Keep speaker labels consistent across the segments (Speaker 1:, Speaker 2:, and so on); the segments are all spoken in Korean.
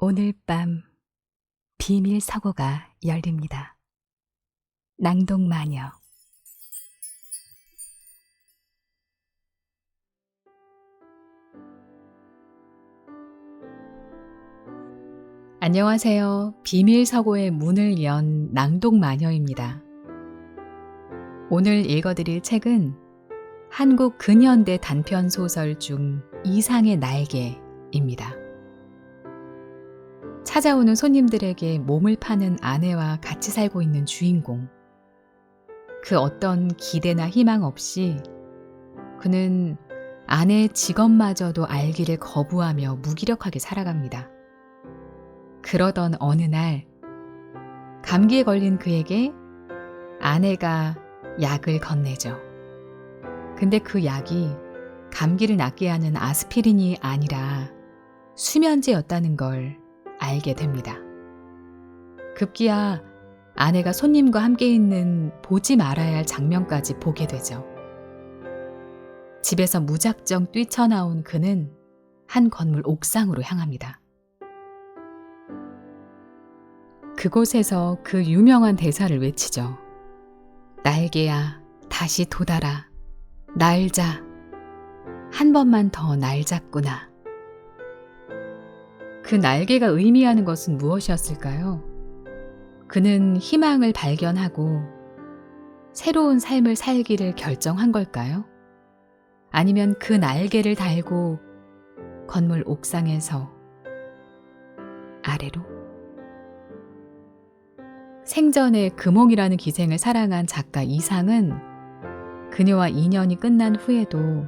Speaker 1: 오늘 밤 비밀 서고가 열립니다. 낭독마녀. 안녕하세요. 비밀 서고의 문을 연 낭독마녀입니다. 오늘 읽어드릴 책은 한국 근현대 단편 소설 중 이상의 날개입니다. 찾아오는 손님들에게 몸을 파는 아내와 같이 살고 있는 주인공. 그 어떤 기대나 희망 없이 그는 아내의 직업마저도 알기를 거부하며 무기력하게 살아갑니다. 그러던 어느 날 감기에 걸린 그에게 아내가 약을 건네죠. 근데 그 약이 감기를 낫게 하는 아스피린이 아니라 수면제였다는 걸 알게 됩니다. 급기야 아내가 손님과 함께 있는 보지 말아야 할 장면까지 보게 되죠. 집에서 무작정 뛰쳐나온 그는 한 건물 옥상으로 향합니다. 그곳에서 그 유명한 대사를 외치죠. 날개야, 다시 돋아라. 날자. 한 번만 더 날잡구나. 그 날개가 의미하는 것은 무엇이었을까요? 그는 희망을 발견하고 새로운 삶을 살기를 결정한 걸까요? 아니면 그 날개를 달고 건물 옥상에서 아래로? 생전에 금홍이라는 기생을 사랑한 작가 이상은 그녀와 인연이 끝난 후에도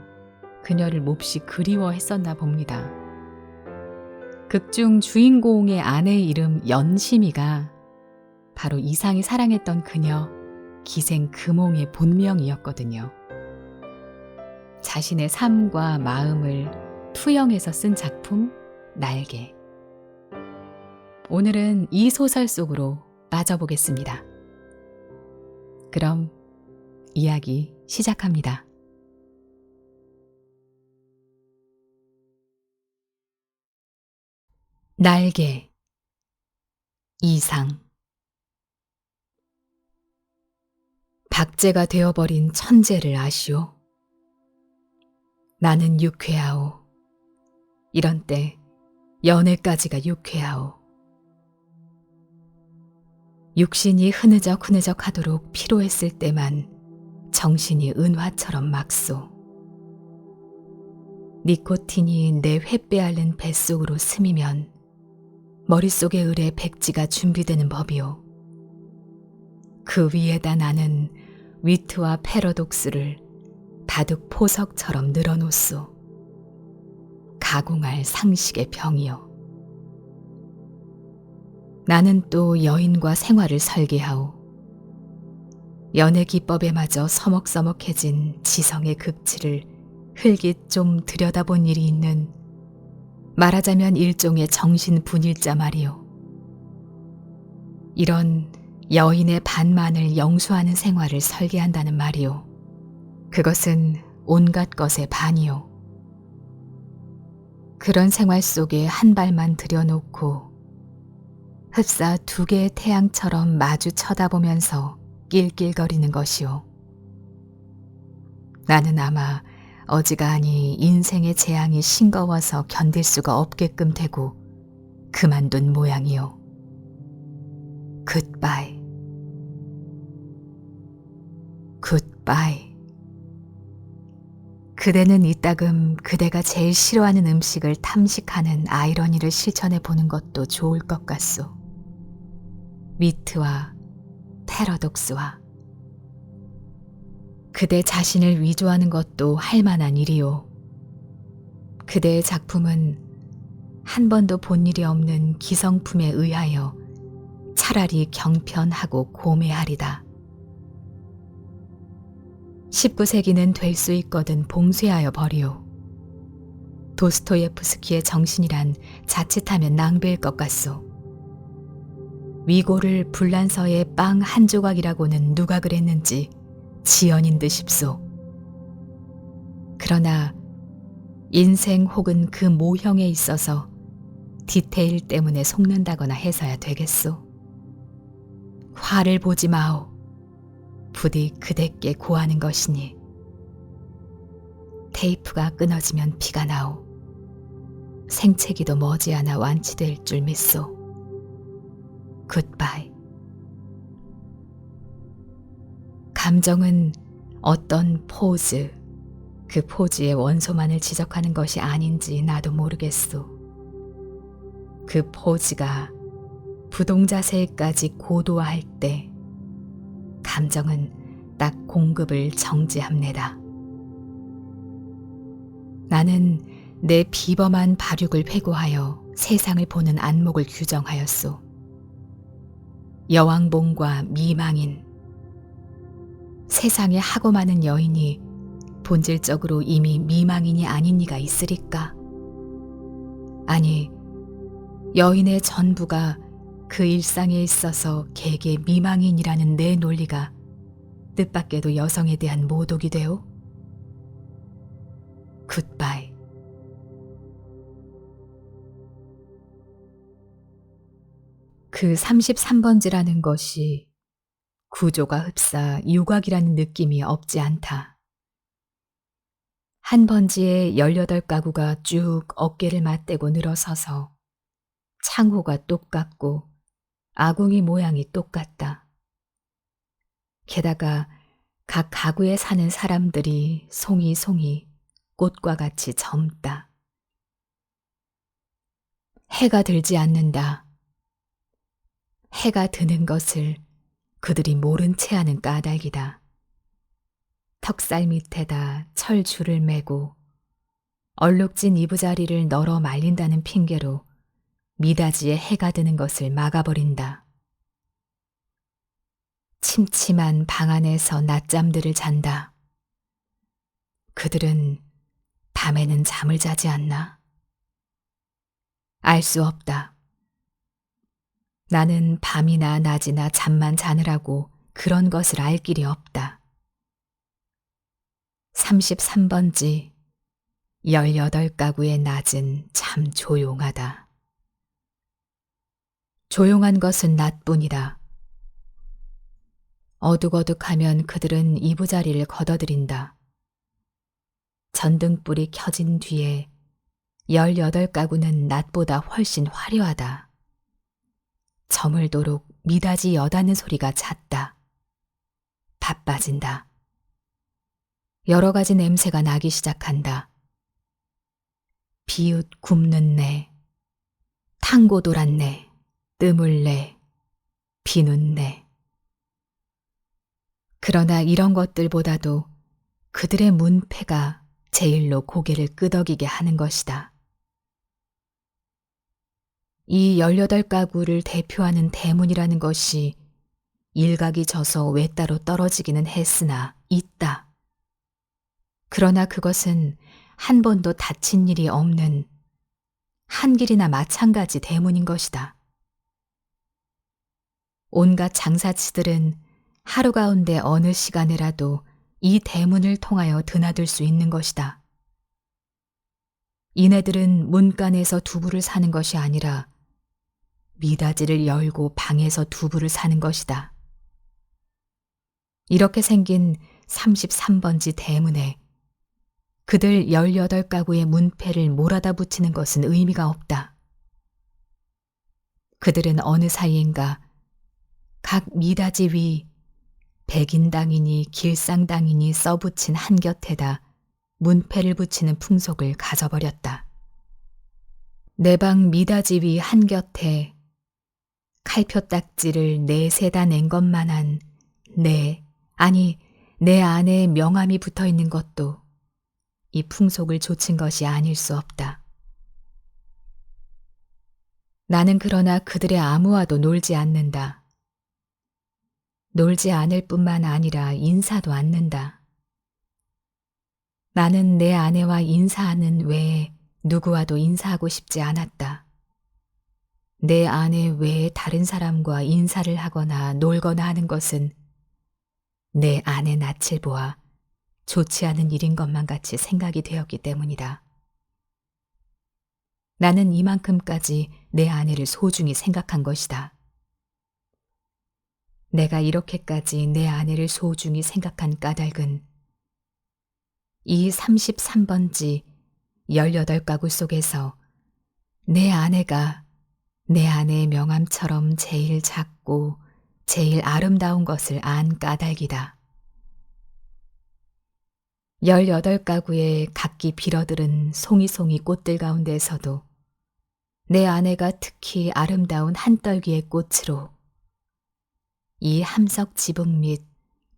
Speaker 1: 그녀를 몹시 그리워했었나 봅니다. 극중 주인공의 아내의 이름 연심이가 바로 이상이 사랑했던 그녀 기생 금홍의 본명이었거든요. 자신의 삶과 마음을 투영해서 쓴 작품 날개. 오늘은 이 소설 속으로 빠져보겠습니다. 그럼 이야기 시작합니다. 날개. 이상. 박제가 되어버린 천재를 아시오. 나는 유쾌하오. 이런 때 연애까지가 유쾌하오. 육신이 흐느적 하도록 피로했을 때만 정신이 은화처럼 막소. 니코틴이 내 횃배 앓는 뱃속으로 스미면 머릿속의 을에 백지가 준비되는 법이오. 그 위에다 나는 위트와 패러독스를 바둑 포석처럼 늘어놓소. 가공할 상식의 병이요. 나는 또 여인과 생활을 설계하오. 연애 기법에마저 서먹서먹해진 지성의 극치를 흘깃 좀 들여다본 일이 있는 말하자면 일종의 정신분일자 말이오. 이런 여인의 반만을 영수하는 생활을 설계한다는 말이오. 그것은 온갖 것의 반이오. 그런 생활 속에 한 발만 들여놓고 흡사 두 개의 태양처럼 마주 쳐다보면서 낄낄거리는 것이오. 나는 아마 어지간히 인생의 재앙이 싱거워서 견딜 수가 없게끔 되고 그만둔 모양이오. 굿바이. 굿바이. 그대는 이따금 그대가 제일 싫어하는 음식을 탐식하는 아이러니를 실천해 보는 것도 좋을 것 같소. 위트와 패러독스와. 그대 자신을 위조하는 것도 할 만한 일이오. 그대의 작품은 한 번도 본 일이 없는 기성품에 의하여 차라리 경편하고 고매하리다. 19세기는 될 수 있거든 봉쇄하여 버리오. 도스토예프스키의 정신이란 자칫하면 낭비일 것 같소. 위고를 불란서의 빵 한 조각이라고는 누가 그랬는지 지연인 듯 싶소. 그러나 인생 혹은 그 모형에 있어서 디테일 때문에 속는다거나 해서야 되겠소. 화를 보지 마오. 부디 그대께 고하는 것이니. 테이프가 끊어지면 피가 나오. 생채기도 머지않아 완치될 줄 믿소. 굿바이. 감정은 어떤 포즈, 그 포즈의 원소만을 지적하는 것이 아닌지 나도 모르겠소. 그 포즈가 부동자세까지 고도화할 때 감정은 딱 공급을 정지합니다. 나는 내 비범한 발육을 회고하여 세상을 보는 안목을 규정하였소. 여왕봉과 미망인, 세상에 하고 많은 여인이 본질적으로 이미 미망인이 아닌 이가 있으리까? 아니, 여인의 전부가 그 일상에 있어서 개개 미망인이라는 내 논리가 뜻밖에도 여성에 대한 모독이 되오? 굿바이. 그 33번지라는 것이 구조가 흡사 유곽이라는 느낌이 없지 않다. 한 번지에 18가구가 쭉 어깨를 맞대고 늘어서서 창호가 똑같고 아궁이 모양이 똑같다. 게다가 각 가구에 사는 사람들이 송이송이 꽃과 같이 젊다. 해가 들지 않는다. 해가 드는 것을 그들이 모른 채 하는 까닭이다. 턱살 밑에다 철줄을 매고 얼룩진 이부자리를 널어 말린다는 핑계로 미닫이에 해가 드는 것을 막아버린다. 침침한 방 안에서 낮잠들을 잔다. 그들은 밤에는 잠을 자지 않나? 알 수 없다. 나는 밤이나 낮이나 잠만 자느라고 그런 것을 알 길이 없다. 33번지 18가구의 낮은 참 조용하다. 조용한 것은 낮뿐이다. 어둑어둑하면 그들은 이부자리를 걷어들인다. 전등불이 켜진 뒤에 18가구는 낮보다 훨씬 화려하다. 저물도록 미닫이 여다는 소리가 잦다. 바빠진다. 여러 가지 냄새가 나기 시작한다. 비웃 굽는 내, 탕고 돌았네, 뜨물내, 비눈내. 그러나 이런 것들보다도 그들의 문패가 제일로 고개를 끄덕이게 하는 것이다. 이 18가구를 대표하는 대문이라는 것이 일각이 져서 외따로 떨어지기는 했으나 있다. 그러나 그것은 한 번도 다친 일이 없는 한길이나 마찬가지 대문인 것이다. 온갖 장사치들은 하루 가운데 어느 시간에라도 이 대문을 통하여 드나들 수 있는 것이다. 이네들은 문간에서 두부를 사는 것이 아니라 미닫이를 열고 방에서 두부를 사는 것이다. 이렇게 생긴 33번지 대문에 그들 18가구의 문패를 몰아다 붙이는 것은 의미가 없다. 그들은 어느 사이인가 각 미닫이 위 백인당이니 길상당이니 써붙인 한 곁에다 문패를 붙이는 풍속을 가져버렸다. 내 방 미닫이 위 한 곁에 칼표 딱지를 내세다 낸 것만한 내 안에 명함이 붙어 있는 것도 이 풍속을 좇은 것이 아닐 수 없다. 나는 그러나 그들의 아무와도 놀지 않는다. 놀지 않을 뿐만 아니라 인사도 않는다. 나는 내 아내와 인사하는 외에 누구와도 인사하고 싶지 않았다. 내 아내 외에 다른 사람과 인사를 하거나 놀거나 하는 것은 내 아내 낯을 보아 좋지 않은 일인 것만 같이 생각이 되었기 때문이다. 나는 이만큼까지 내 아내를 소중히 생각한 것이다. 내가 이렇게까지 내 아내를 소중히 생각한 까닭은 이 33번지 18가구 속에서 내 아내가 내 아내의 명함처럼 제일 작고 제일 아름다운 것을 안 까닭이다. 18가구의 각기 빌어들은 송이송이 꽃들 가운데서도 내 아내가 특히 아름다운 한떨기의 꽃으로 이 함석 지붕 및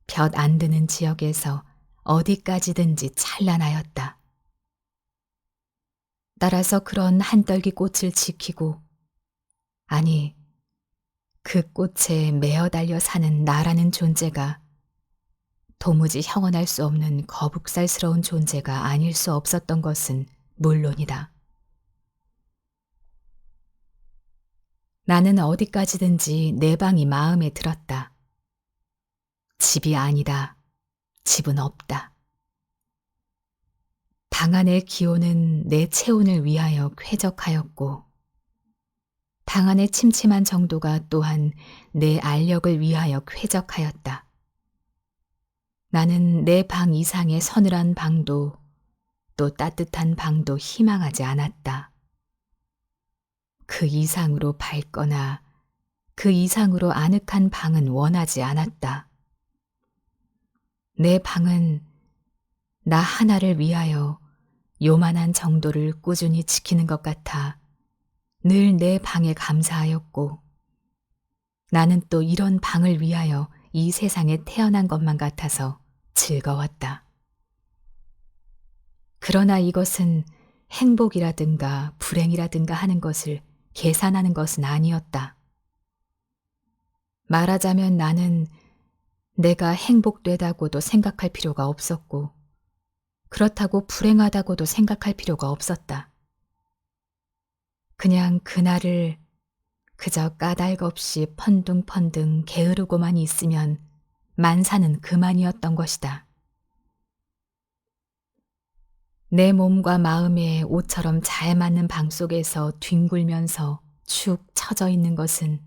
Speaker 1: 볕 안 드는 지역에서 어디까지든지 찬란하였다. 따라서 그런 한떨기 꽃을 지키고, 아니, 그 꽃에 매어 달려 사는 나라는 존재가 도무지 형언할 수 없는 거북살스러운 존재가 아닐 수 없었던 것은 물론이다. 나는 어디까지든지 내 방이 마음에 들었다. 집이 아니다. 집은 없다. 방 안의 기온은 내 체온을 위하여 쾌적하였고, 방 안의 침침한 정도가 또한 내 알력을 위하여 쾌적하였다. 나는 내 방 이상의 서늘한 방도 또 따뜻한 방도 희망하지 않았다. 그 이상으로 밝거나 그 이상으로 아늑한 방은 원하지 않았다. 내 방은 나 하나를 위하여 요만한 정도를 꾸준히 지키는 것 같아 늘 내 방에 감사하였고, 나는 또 이런 방을 위하여 이 세상에 태어난 것만 같아서 즐거웠다. 그러나 이것은 행복이라든가 불행이라든가 하는 것을 계산하는 것은 아니었다. 말하자면 나는 내가 행복되다고도 생각할 필요가 없었고, 그렇다고 불행하다고도 생각할 필요가 없었다. 그냥 그날을 그저 까닭없이 펀둥펀둥 게으르고만 있으면 만사는 그만이었던 것이다. 내 몸과 마음에 옷처럼 잘 맞는 방 속에서 뒹굴면서 축 처져 있는 것은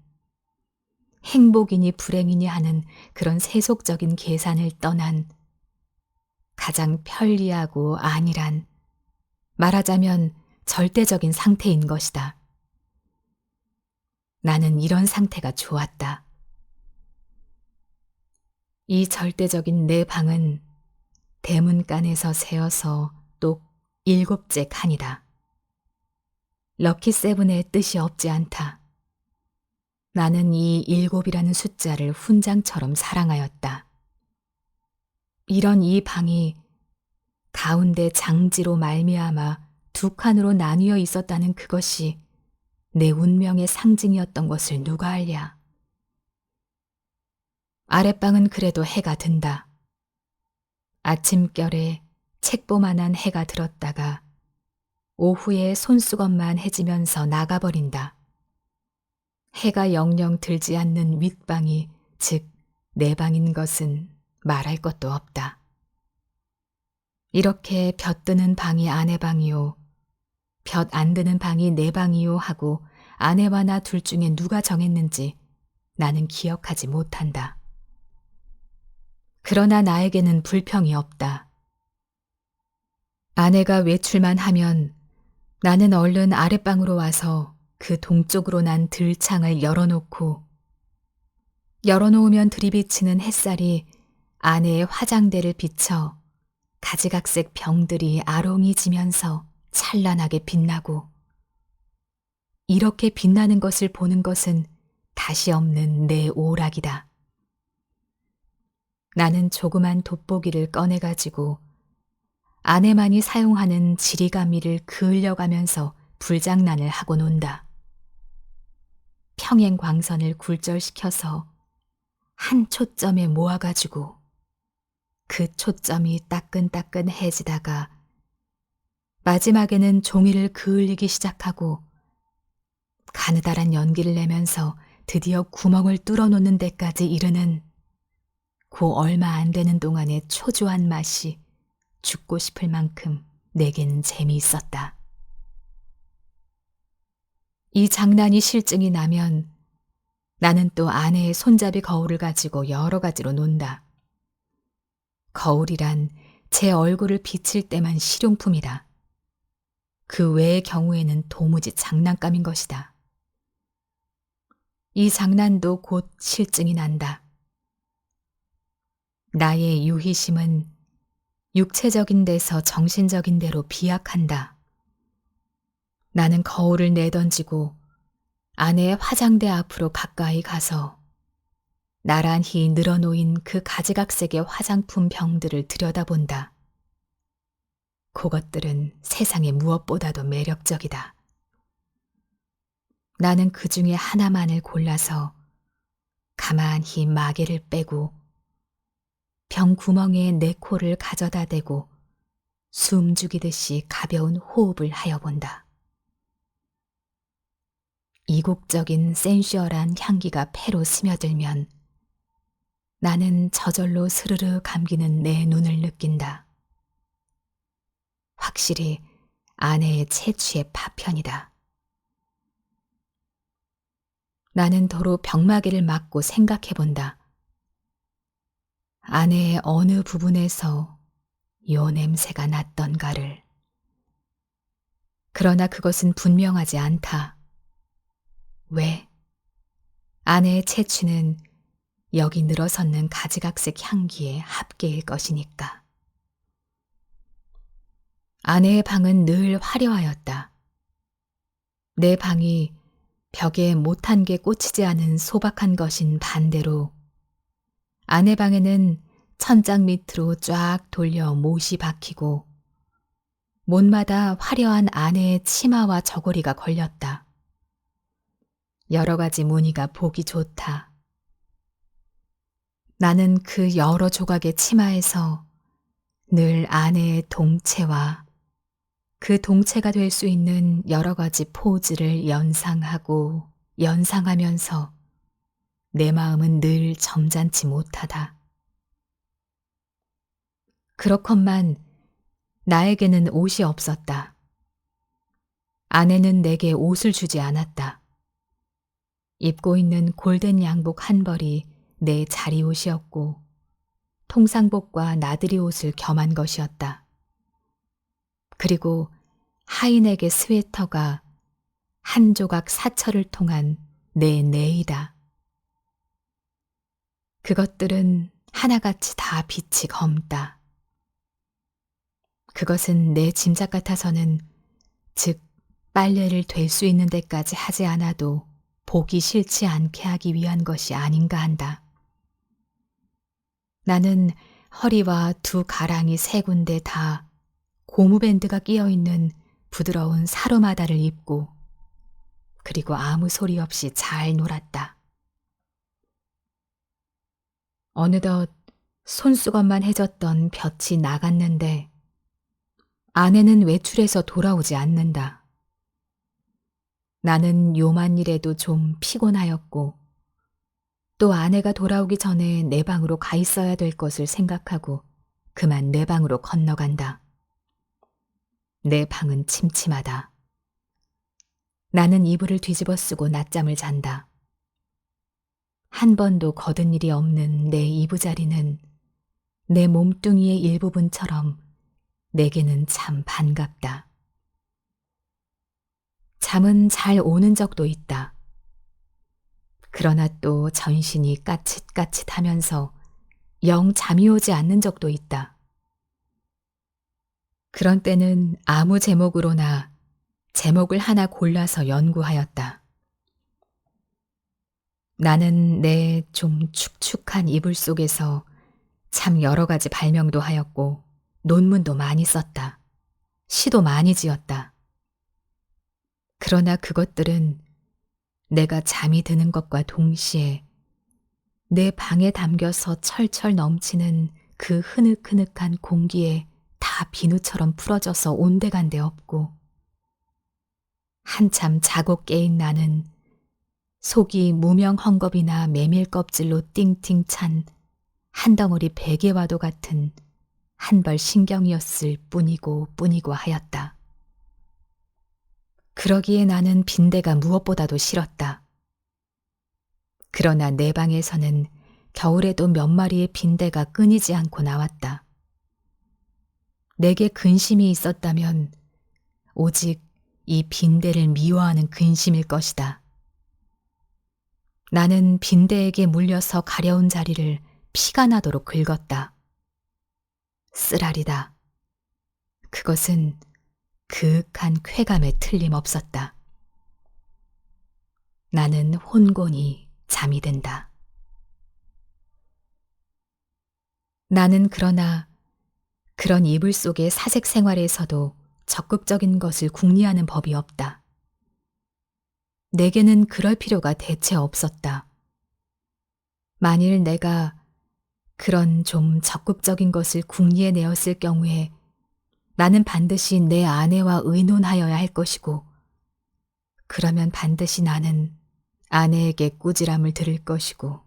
Speaker 1: 행복이니 불행이니 하는 그런 세속적인 계산을 떠난 가장 편리하고 안일한, 말하자면 절대적인 상태인 것이다. 나는 이런 상태가 좋았다. 이 절대적인 내 방은 대문간에서 세어서 똑 7째 칸이다. 럭키세븐의 뜻이 없지 않다. 나는 이 7이라는 숫자를 훈장처럼 사랑하였다. 이런 이 방이 가운데 장지로 말미암아 2칸으로 나뉘어 있었다는 그것이 내 운명의 상징이었던 것을 누가 알랴. 아랫방은 그래도 해가 든다. 아침결에 책보만한 해가 들었다가 오후에 손수건만 해지면서 나가버린다. 해가 영영 들지 않는 윗방이, 즉 내 방인 것은 말할 것도 없다. 이렇게 볕 드는 방이 아내 방이요, 볕 안 드는 방이 내 방이요 하고 아내와 나 둘 중에 누가 정했는지 나는 기억하지 못한다. 그러나 나에게는 불평이 없다. 아내가 외출만 하면 나는 얼른 아랫방으로 와서 그 동쪽으로 난 들창을 열어놓으면 들이비치는 햇살이 아내의 화장대를 비쳐 가지각색 병들이 아롱이 지면서 찬란하게 빛나고, 이렇게 빛나는 것을 보는 것은 다시 없는 내 오락이다. 나는 조그만 돋보기를 꺼내가지고 아내만이 사용하는 지리가미를 그을려가면서 불장난을 하고 논다. 평행광선을 굴절시켜서 한 초점에 모아가지고 그 초점이 따끈따끈해지다가 마지막에는 종이를 그을리기 시작하고 가느다란 연기를 내면서 드디어 구멍을 뚫어놓는 데까지 이르는 그 얼마 안 되는 동안의 초조한 맛이 죽고 싶을 만큼 내게는 재미있었다. 이 장난이 실증이 나면 나는 또 아내의 손잡이 거울을 가지고 여러 가지로 논다. 거울이란 제 얼굴을 비칠 때만 실용품이다. 그 외의 경우에는 도무지 장난감인 것이다. 이 장난도 곧 실증이 난다. 나의 유희심은 육체적인 데서 정신적인 데로 비약한다. 나는 거울을 내던지고 아내의 화장대 앞으로 가까이 가서 나란히 늘어놓인 그 가지각색의 화장품 병들을 들여다본다. 그것들은 세상의 무엇보다도 매력적이다. 나는 그 중에 하나만을 골라서 가만히 마개를 빼고 병 구멍에 내 코를 가져다 대고 숨 죽이듯이 가벼운 호흡을 하여 본다. 이국적인 센슈얼한 향기가 폐로 스며들면 나는 저절로 스르르 감기는 내 눈을 느낀다. 확실히 아내의 채취의 파편이다. 나는 도로 병마개를 맞고 생각해 본다. 아내의 어느 부분에서 요 냄새가 났던가를. 그러나 그것은 분명하지 않다. 왜? 아내의 채취는 여기 늘어섰는 가지각색 향기의 합계일 것이니까. 아내의 방은 늘 화려하였다. 내 방이 벽에 못한 게 꽂히지 않은 소박한 것인 반대로 아내 방에는 천장 밑으로 쫙 돌려 못이 박히고 못마다 화려한 아내의 치마와 저고리가 걸렸다. 여러 가지 무늬가 보기 좋다. 나는 그 여러 조각의 치마에서 늘 아내의 동체와 그 동체가 될 수 있는 여러 가지 포즈를 연상하고 연상하면서 내 마음은 늘 점잖지 못하다. 그렇건만 나에게는 옷이 없었다. 아내는 내게 옷을 주지 않았다. 입고 있는 골덴 양복 한 벌이 내 자리옷이었고 통상복과 나들이 옷을 겸한 것이었다. 그리고 하인에게 스웨터가 한 조각 사철을 통한 내 내이다. 그것들은 하나같이 다 빛이 검다. 그것은 내 짐작 같아서는 즉 빨래를 될 수 있는 데까지 하지 않아도 보기 싫지 않게 하기 위한 것이 아닌가 한다. 나는 허리와 두 가랑이 세 군데 다 고무밴드가 끼어 있는 부드러운 사로마다를 입고 그리고 아무 소리 없이 잘 놀았다. 어느덧 손수건만 해졌던 볕이 나갔는데 아내는 외출해서 돌아오지 않는다. 나는 요만 일에도 좀 피곤하였고 또 아내가 돌아오기 전에 내 방으로 가 있어야 될 것을 생각하고 그만 내 방으로 건너간다. 내 방은 침침하다. 나는 이불을 뒤집어 쓰고 낮잠을 잔다. 한 번도 거둔 일이 없는 내 이부자리는 내 몸뚱이의 일부분처럼 내게는 참 반갑다. 잠은 잘 오는 적도 있다. 그러나 또 전신이 까칫까칫하면서 영 잠이 오지 않는 적도 있다. 그런 때는 아무 제목으로나 제목을 하나 골라서 연구하였다. 나는 내 좀 축축한 이불 속에서 참 여러 가지 발명도 하였고 논문도 많이 썼다. 시도 많이 지었다. 그러나 그것들은 내가 잠이 드는 것과 동시에 내 방에 담겨서 철철 넘치는 그 흐느흐느한 공기에 다 비누처럼 풀어져서 온데간데 없고 한참 자고 깨인 나는 속이 무명 헝겊이나 메밀 껍질로 띵띵 찬 한 덩어리 베개와도 같은 한 벌 신경이었을 뿐이고 하였다. 그러기에 나는 빈대가 무엇보다도 싫었다. 그러나 내 방에서는 겨울에도 몇 마리의 빈대가 끊이지 않고 나왔다. 내게 근심이 있었다면 오직 이 빈대를 미워하는 근심일 것이다. 나는 빈대에게 물려서 가려운 자리를 피가 나도록 긁었다. 쓰라리다. 그것은 그윽한 쾌감에 틀림없었다. 나는 혼곤히 잠이 든다. 나는 그러나 그런 이불 속의 사색 생활에서도 적극적인 것을 궁리하는 법이 없다. 내게는 그럴 필요가 대체 없었다. 만일 내가 그런 좀 적극적인 것을 궁리해내었을 경우에 나는 반드시 내 아내와 의논하여야 할 것이고, 그러면 반드시 나는 아내에게 꾸지람을 들을 것이고,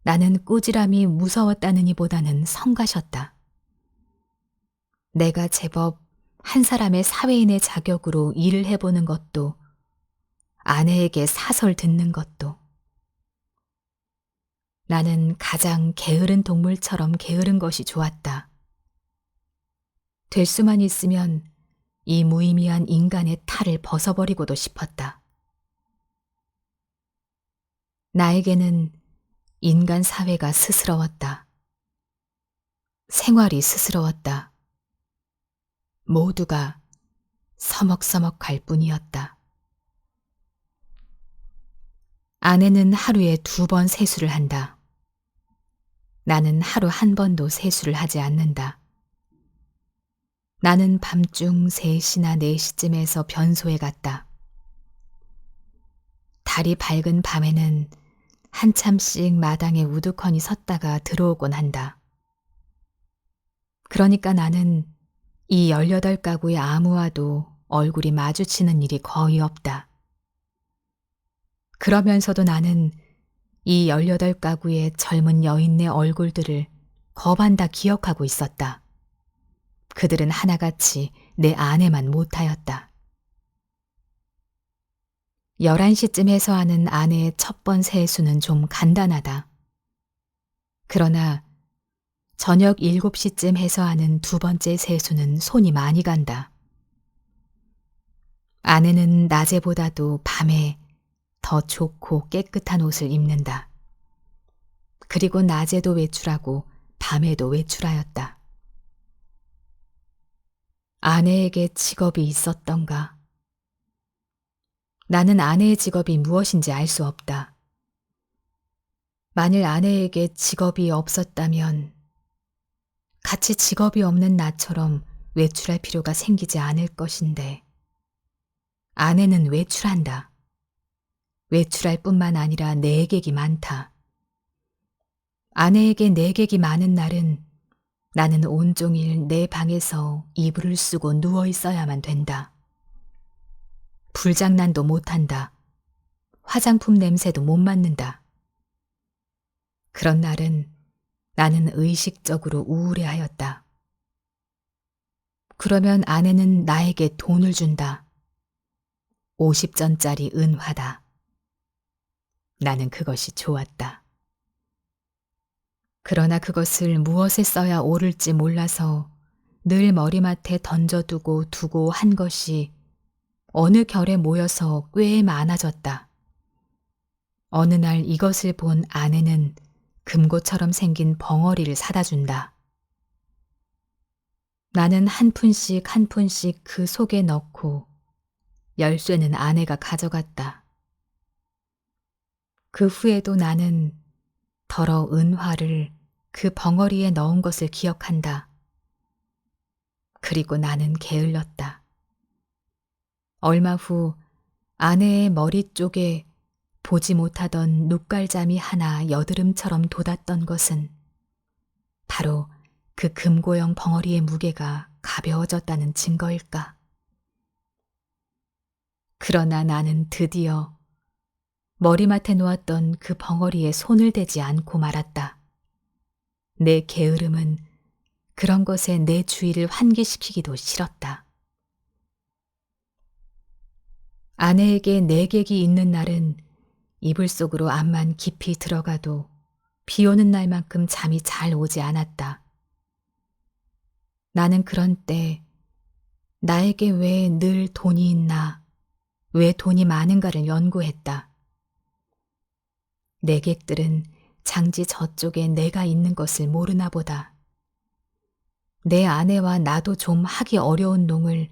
Speaker 1: 나는 꾸지람이 무서웠다느니 보다는 성가셨다. 내가 제법 한 사람의 사회인의 자격으로 일을 해보는 것도, 아내에게 사설 듣는 것도, 나는 가장 게으른 동물처럼 게으른 것이 좋았다. 될 수만 있으면 이 무의미한 인간의 탈을 벗어버리고도 싶었다. 나에게는 인간 사회가 스스러웠다. 생활이 스스러웠다. 모두가 서먹서먹할 뿐이었다. 아내는 하루에 2번 세수를 한다. 나는 하루 1번도 세수를 하지 않는다. 나는 밤중 3시나 4시쯤에서 변소에 갔다. 달이 밝은 밤에는 한참씩 마당에 우두커니 섰다가 들어오곤 한다. 그러니까 나는 이 18가구의 아무와도 얼굴이 마주치는 일이 거의 없다. 그러면서도 나는 이 18가구의 젊은 여인네 얼굴들을 거반다 기억하고 있었다. 그들은 하나같이 내 아내만 못하였다. 11시쯤 해서 하는 아내의 첫 번 세수는 좀 간단하다. 그러나 저녁 7시쯤 해서 하는 2번째 세수는 손이 많이 간다. 아내는 낮에보다도 밤에 더 좋고 깨끗한 옷을 입는다. 그리고 낮에도 외출하고 밤에도 외출하였다. 아내에게 직업이 있었던가? 나는 아내의 직업이 무엇인지 알 수 없다. 만일 아내에게 직업이 없었다면 같이 직업이 없는 나처럼 외출할 필요가 생기지 않을 것인데, 아내는 외출한다. 외출할 뿐만 아니라 내객이 많다. 아내에게 내객이 많은 날은 나는 온종일 내 방에서 이불을 쓰고 누워 있어야만 된다. 불장난도 못한다. 화장품 냄새도 못 맡는다. 그런 날은 나는 의식적으로 우울해하였다. 그러면 아내는 나에게 돈을 준다. 50전짜리 은화다. 나는 그것이 좋았다. 그러나 그것을 무엇에 써야 옳을지 몰라서 늘 머리맡에 던져두고 두고 한 것이 어느 결에 모여서 꽤 많아졌다. 어느 날 이것을 본 아내는 금고처럼 생긴 벙어리를 사다 준다. 나는 한 푼씩 한 푼씩 그 속에 넣고 열쇠는 아내가 가져갔다. 그 후에도 나는 더러 은화를 그 벙어리에 넣은 것을 기억한다. 그리고 나는 게을렀다. 얼마 후 아내의 머리 쪽에 보지 못하던 눈깔잠이 하나 여드름처럼 돋았던 것은 바로 그 금고형 벙어리의 무게가 가벼워졌다는 증거일까? 그러나 나는 드디어 머리맡에 놓았던 그 벙어리에 손을 대지 않고 말았다. 내 게으름은 그런 것에 내 주의를 환기시키기도 싫었다. 아내에게 내객이 있는 날은 이불 속으로 암만 깊이 들어가도 비 오는 날만큼 잠이 잘 오지 않았다. 나는 그런 때 나에게 왜 늘 돈이 있나, 왜 돈이 많은가를 연구했다. 내객들은 장지 저쪽에 내가 있는 것을 모르나 보다. 내 아내와 나도 좀 하기 어려운 농을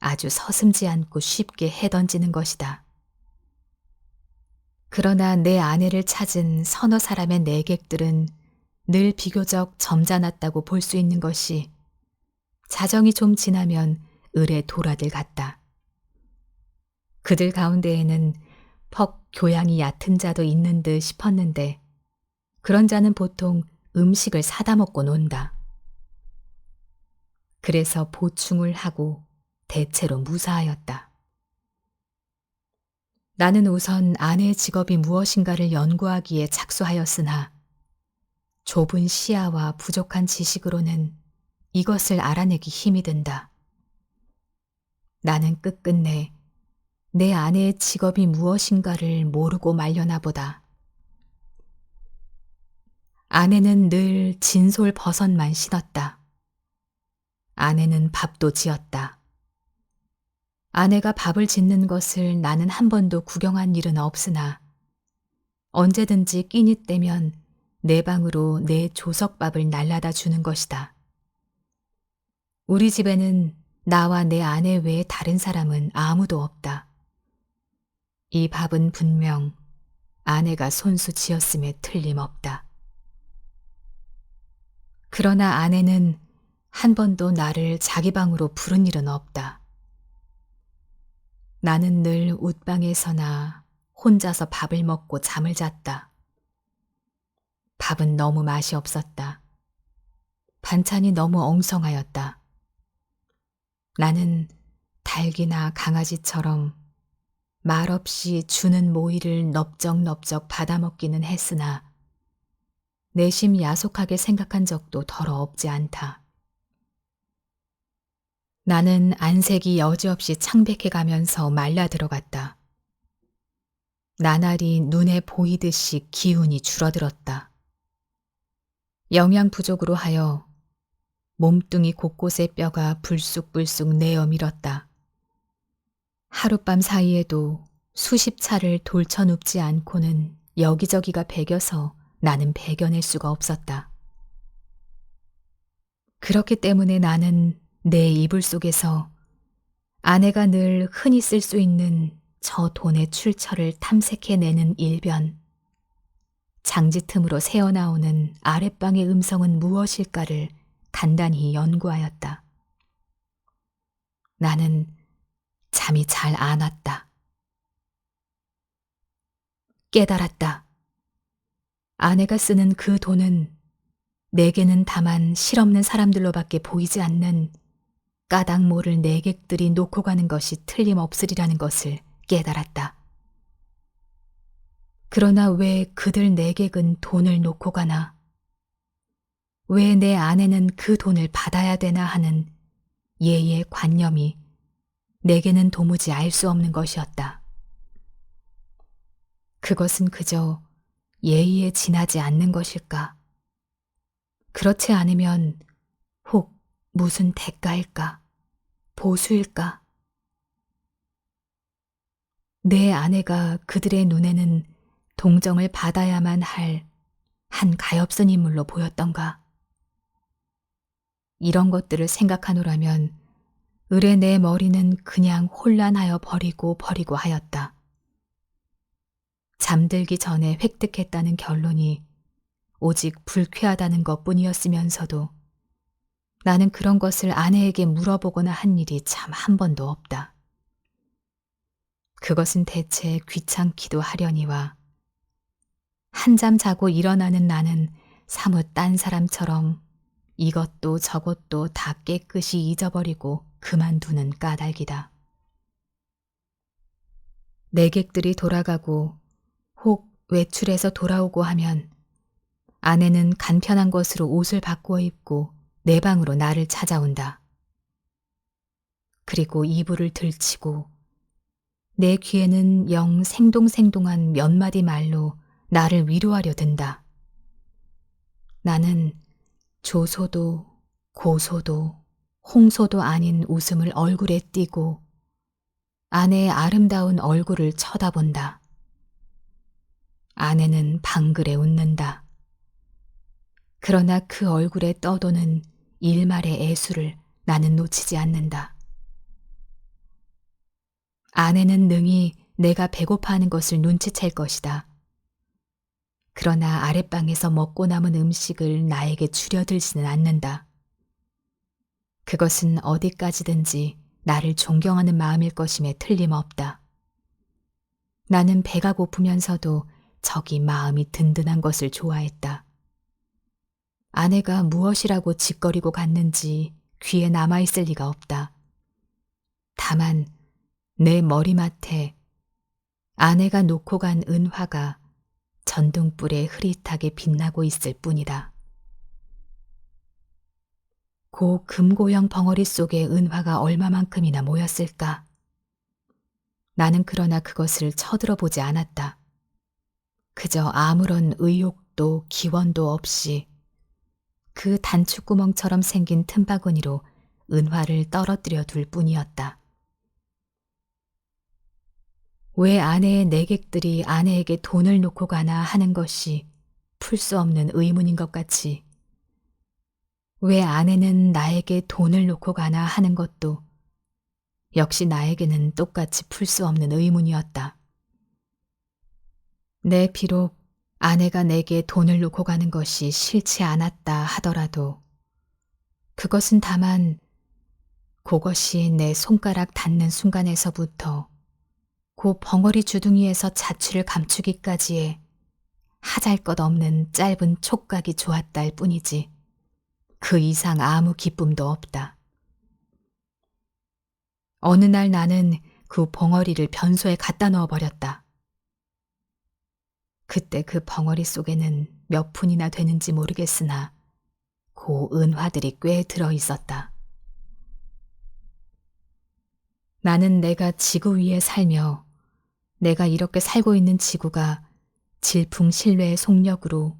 Speaker 1: 아주 서슴지 않고 쉽게 해던지는 것이다. 그러나 내 아내를 찾은 서너 사람의 내객들은 늘 비교적 점잖았다고 볼 수 있는 것이 자정이 좀 지나면 을의 도라들 같다. 그들 가운데에는 퍽 교양이 얕은 자도 있는 듯 싶었는데 그런 자는 보통 음식을 사다 먹고 논다. 그래서 보충을 하고 대체로 무사하였다. 나는 우선 아내의 직업이 무엇인가를 연구하기에 착수하였으나 좁은 시야와 부족한 지식으로는 이것을 알아내기 힘이 든다. 나는 끝끝내 내 아내의 직업이 무엇인가를 모르고 말려나 보다. 아내는 늘 진솔 버섯만 신었다. 아내는 밥도 지었다. 아내가 밥을 짓는 것을 나는 한 번도 구경한 일은 없으나 언제든지 끼니 때면 내 방으로 내 조석밥을 날라다 주는 것이다. 우리 집에는 나와 내 아내 외에 다른 사람은 아무도 없다. 이 밥은 분명 아내가 손수 지었음에 틀림없다. 그러나 아내는 한 번도 나를 자기 방으로 부른 일은 없다. 나는 늘 웃방에서나 혼자서 밥을 먹고 잠을 잤다. 밥은 너무 맛이 없었다. 반찬이 너무 엉성하였다. 나는 닭이나 강아지처럼 말없이 주는 모이를 넙적넙적 받아먹기는 했으나 내심 야속하게 생각한 적도 더러 없지 않다. 나는 안색이 여지없이 창백해가면서 말라 들어갔다. 나날이 눈에 보이듯이 기운이 줄어들었다. 영양 부족으로 하여 몸뚱이 곳곳의 뼈가 불쑥불쑥 내어 밀었다. 하룻밤 사이에도 수십 차를 돌쳐눕지 않고는 여기저기가 배겨서 나는 배겨낼 수가 없었다. 그렇기 때문에 나는 내 이불 속에서 아내가 늘 흔히 쓸 수 있는 저 돈의 출처를 탐색해내는 일변, 장지 틈으로 새어나오는 아랫방의 음성은 무엇일까를 단단히 연구하였다. 나는 잠이 잘 안 왔다. 깨달았다. 아내가 쓰는 그 돈은 내게는 다만 실없는 사람들로밖에 보이지 않는 까닭 모를 내객들이 놓고 가는 것이 틀림없으리라는 것을 깨달았다. 그러나 왜 그들 내객은 돈을 놓고 가나? 왜 내 아내는 그 돈을 받아야 되나 하는 예의 관념이 내게는 도무지 알 수 없는 것이었다. 그것은 그저 예의에 지나지 않는 것일까? 그렇지 않으면 혹 무슨 대가일까? 보수일까? 내 아내가 그들의 눈에는 동정을 받아야만 할 한 가엾은 인물로 보였던가? 이런 것들을 생각하노라면 을의 내 머리는 그냥 혼란하여 버리고 하였다. 잠들기 전에 획득했다는 결론이 오직 불쾌하다는 것뿐이었으면서도 나는 그런 것을 아내에게 물어보거나 한 일이 참 한 번도 없다. 그것은 대체 귀찮기도 하려니와 한잠 자고 일어나는 나는 사뭇 딴 사람처럼 이것도 저것도 다 깨끗이 잊어버리고 그만두는 까닭이다. 내객들이 돌아가고 혹 외출해서 돌아오고 하면 아내는 간편한 것으로 옷을 바꾸어 입고 내 방으로 나를 찾아온다. 그리고 이불을 들치고 내 귀에는 영 생동생동한 몇 마디 말로 나를 위로하려 든다. 나는 조소도 고소도 홍소도 아닌 웃음을 얼굴에 띠고 아내의 아름다운 얼굴을 쳐다본다. 아내는 방글에 웃는다. 그러나 그 얼굴에 떠도는 일말의 애수를 나는 놓치지 않는다. 아내는 능히 내가 배고파하는 것을 눈치챌 것이다. 그러나 아랫방에서 먹고 남은 음식을 나에게 줄여들지는 않는다. 그것은 어디까지든지 나를 존경하는 마음일 것임에 틀림없다. 나는 배가 고프면서도 적이 마음이 든든한 것을 좋아했다. 아내가 무엇이라고 짓거리고 갔는지 귀에 남아있을 리가 없다. 다만 내 머리맡에 아내가 놓고 간 은화가 전등불에 흐릿하게 빛나고 있을 뿐이다. 고 금고형 벙어리 속에 은화가 얼마만큼이나 모였을까? 나는 그러나 그것을 쳐들어보지 않았다. 그저 아무런 의욕도 기원도 없이 그 단추구멍처럼 생긴 틈바구니로 은화를 떨어뜨려 둘 뿐이었다. 왜 아내의 내객들이 아내에게 돈을 놓고 가나 하는 것이 풀 수 없는 의문인 것 같이 왜 아내는 나에게 돈을 놓고 가나 하는 것도 역시 나에게는 똑같이 풀 수 없는 의문이었다. 내 비록 아내가 내게 돈을 놓고 가는 것이 싫지 않았다 하더라도 그것은 다만 그것이 내 손가락 닿는 순간에서부터 그 벙어리 주둥이에서 자취를 감추기까지의 하잘것없는 짧은 촉각이 좋았다일 뿐이지 그 이상 아무 기쁨도 없다. 어느 날 나는 그 벙어리를 변소에 갖다 넣어버렸다. 그때 그 벙어리 속에는 몇 푼이나 되는지 모르겠으나 고 은화들이 꽤 들어있었다. 나는 내가 지구 위에 살며 내가 이렇게 살고 있는 지구가 질풍실외의 속력으로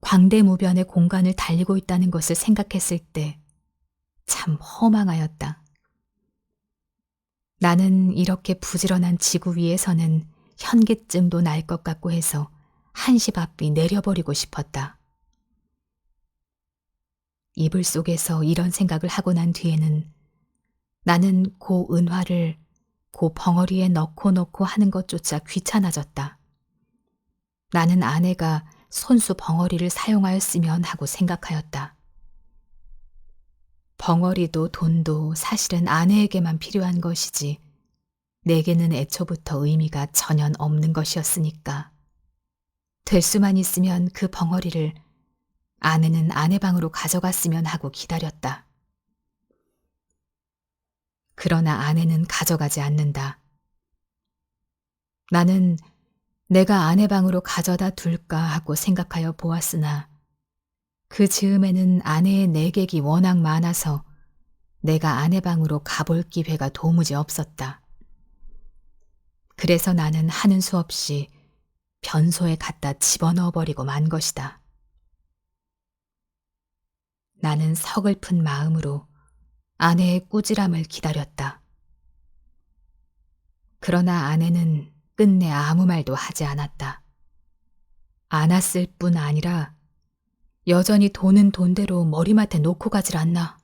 Speaker 1: 광대무변의 공간을 달리고 있다는 것을 생각했을 때 참 허망하였다. 나는 이렇게 부지런한 지구 위에서는 현기증도 날 것 같고 해서 한시바삐 내려버리고 싶었다. 이불 속에서 이런 생각을 하고 난 뒤에는 나는 고 은화를 고 벙어리에 넣고 하는 것조차 귀찮아졌다. 나는 아내가 손수 벙어리를 사용하였으면 하고 생각하였다. 벙어리도 돈도 사실은 아내에게만 필요한 것이지 내게는 애초부터 의미가 전혀 없는 것이었으니까. 될 수만 있으면 그 벙어리를 아내는 아내 방으로 가져갔으면 하고 기다렸다. 그러나 아내는 가져가지 않는다. 나는 내가 아내 방으로 가져다 둘까 하고 생각하여 보았으나 그 즈음에는 아내의 내객이 워낙 많아서 내가 아내 방으로 가볼 기회가 도무지 없었다. 그래서 나는 하는 수 없이 변소에 갖다 집어넣어버리고 만 것이다. 나는 서글픈 마음으로 아내의 꾸지람을 기다렸다. 그러나 아내는 끝내 아무 말도 하지 않았다. 않았을 뿐 아니라 여전히 돈은 돈대로 머리맡에 놓고 가질 않나.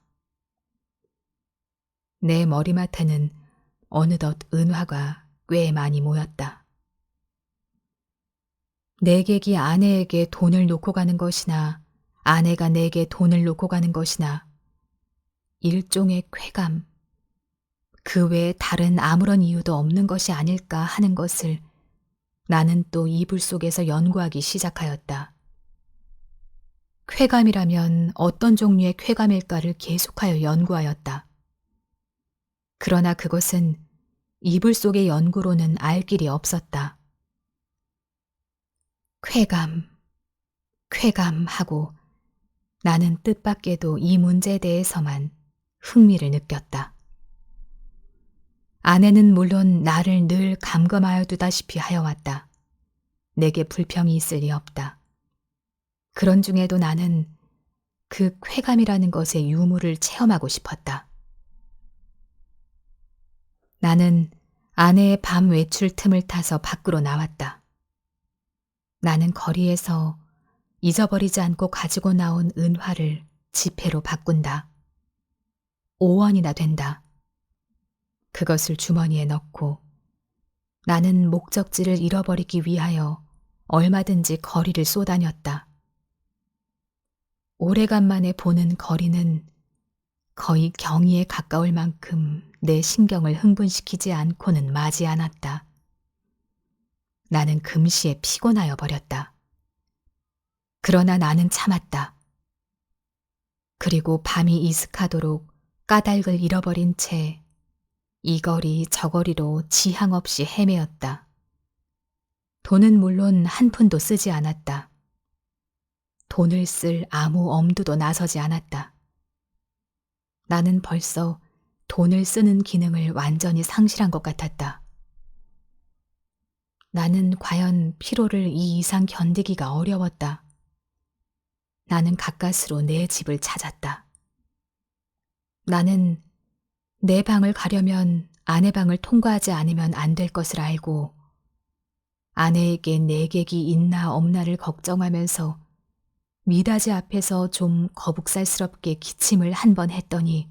Speaker 1: 내 머리맡에는 어느덧 은화가 꽤 많이 모였다. 내객이 아내에게 돈을 놓고 가는 것이나 아내가 내게 돈을 놓고 가는 것이나 일종의 쾌감, 그 외에 다른 아무런 이유도 없는 것이 아닐까 하는 것을 나는 또 이불 속에서 연구하기 시작하였다. 쾌감이라면 어떤 종류의 쾌감일까를 계속하여 연구하였다. 그러나 그것은 이불 속의 연구로는 알 길이 없었다. 쾌감 하고 나는 뜻밖에도 이 문제에 대해서만 흥미를 느꼈다. 아내는 물론 나를 늘 감금하여 두다시피 하여왔다. 내게 불평이 있을 리 없다. 그런 중에도 나는 그 쾌감이라는 것의 유무를 체험하고 싶었다. 나는 아내의 밤 외출 틈을 타서 밖으로 나왔다. 나는 거리에서 잊어버리지 않고 가지고 나온 은화를 지폐로 바꾼다. 5원이나 된다. 그것을 주머니에 넣고 나는 목적지를 잃어버리기 위하여 얼마든지 거리를 쏘다녔다. 오래간만에 보는 거리는 거의 경이에 가까울 만큼 내 신경을 흥분시키지 않고는 마지 않았다. 나는 금시에 피곤하여 버렸다. 그러나 나는 참았다. 그리고 밤이 이슥하도록 까닭을 잃어버린 채 이 거리 저 거리로 지향 없이 헤매었다. 돈은 물론 한 푼도 쓰지 않았다. 돈을 쓸 아무 엄두도 나서지 않았다. 나는 벌써 돈을 쓰는 기능을 완전히 상실한 것 같았다. 나는 과연 피로를 이 이상 견디기가 어려웠다. 나는 가까스로 내 집을 찾았다. 나는 내 방을 가려면 아내 방을 통과하지 않으면 안 될 것을 알고 아내에게 내객이 있나 없나를 걱정하면서 미닫이 앞에서 좀 거북살스럽게 기침을 한 번 했더니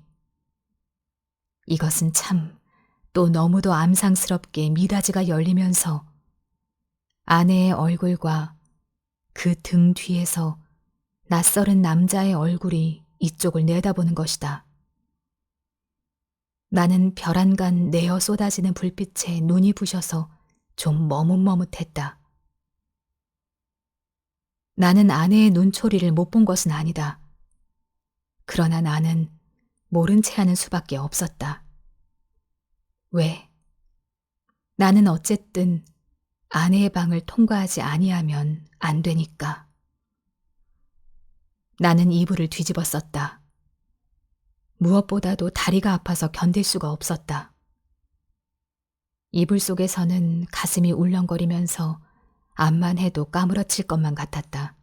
Speaker 1: 이것은 참 또 너무도 암상스럽게 미닫이가 열리면서 아내의 얼굴과 그 등 뒤에서 낯설은 남자의 얼굴이 이쪽을 내다보는 것이다. 나는 벼란간 내어 쏟아지는 불빛에 눈이 부셔서 좀 머뭇머뭇했다. 나는 아내의 눈초리를 못 본 것은 아니다. 그러나 나는 모른 채 하는 수밖에 없었다. 왜? 나는 어쨌든 아내의 방을 통과하지 아니하면 안 되니까. 나는 이불을 뒤집어 썼다. 무엇보다도 다리가 아파서 견딜 수가 없었다. 이불 속에서는 가슴이 울렁거리면서 암만 해도 까무러칠 것만 같았다.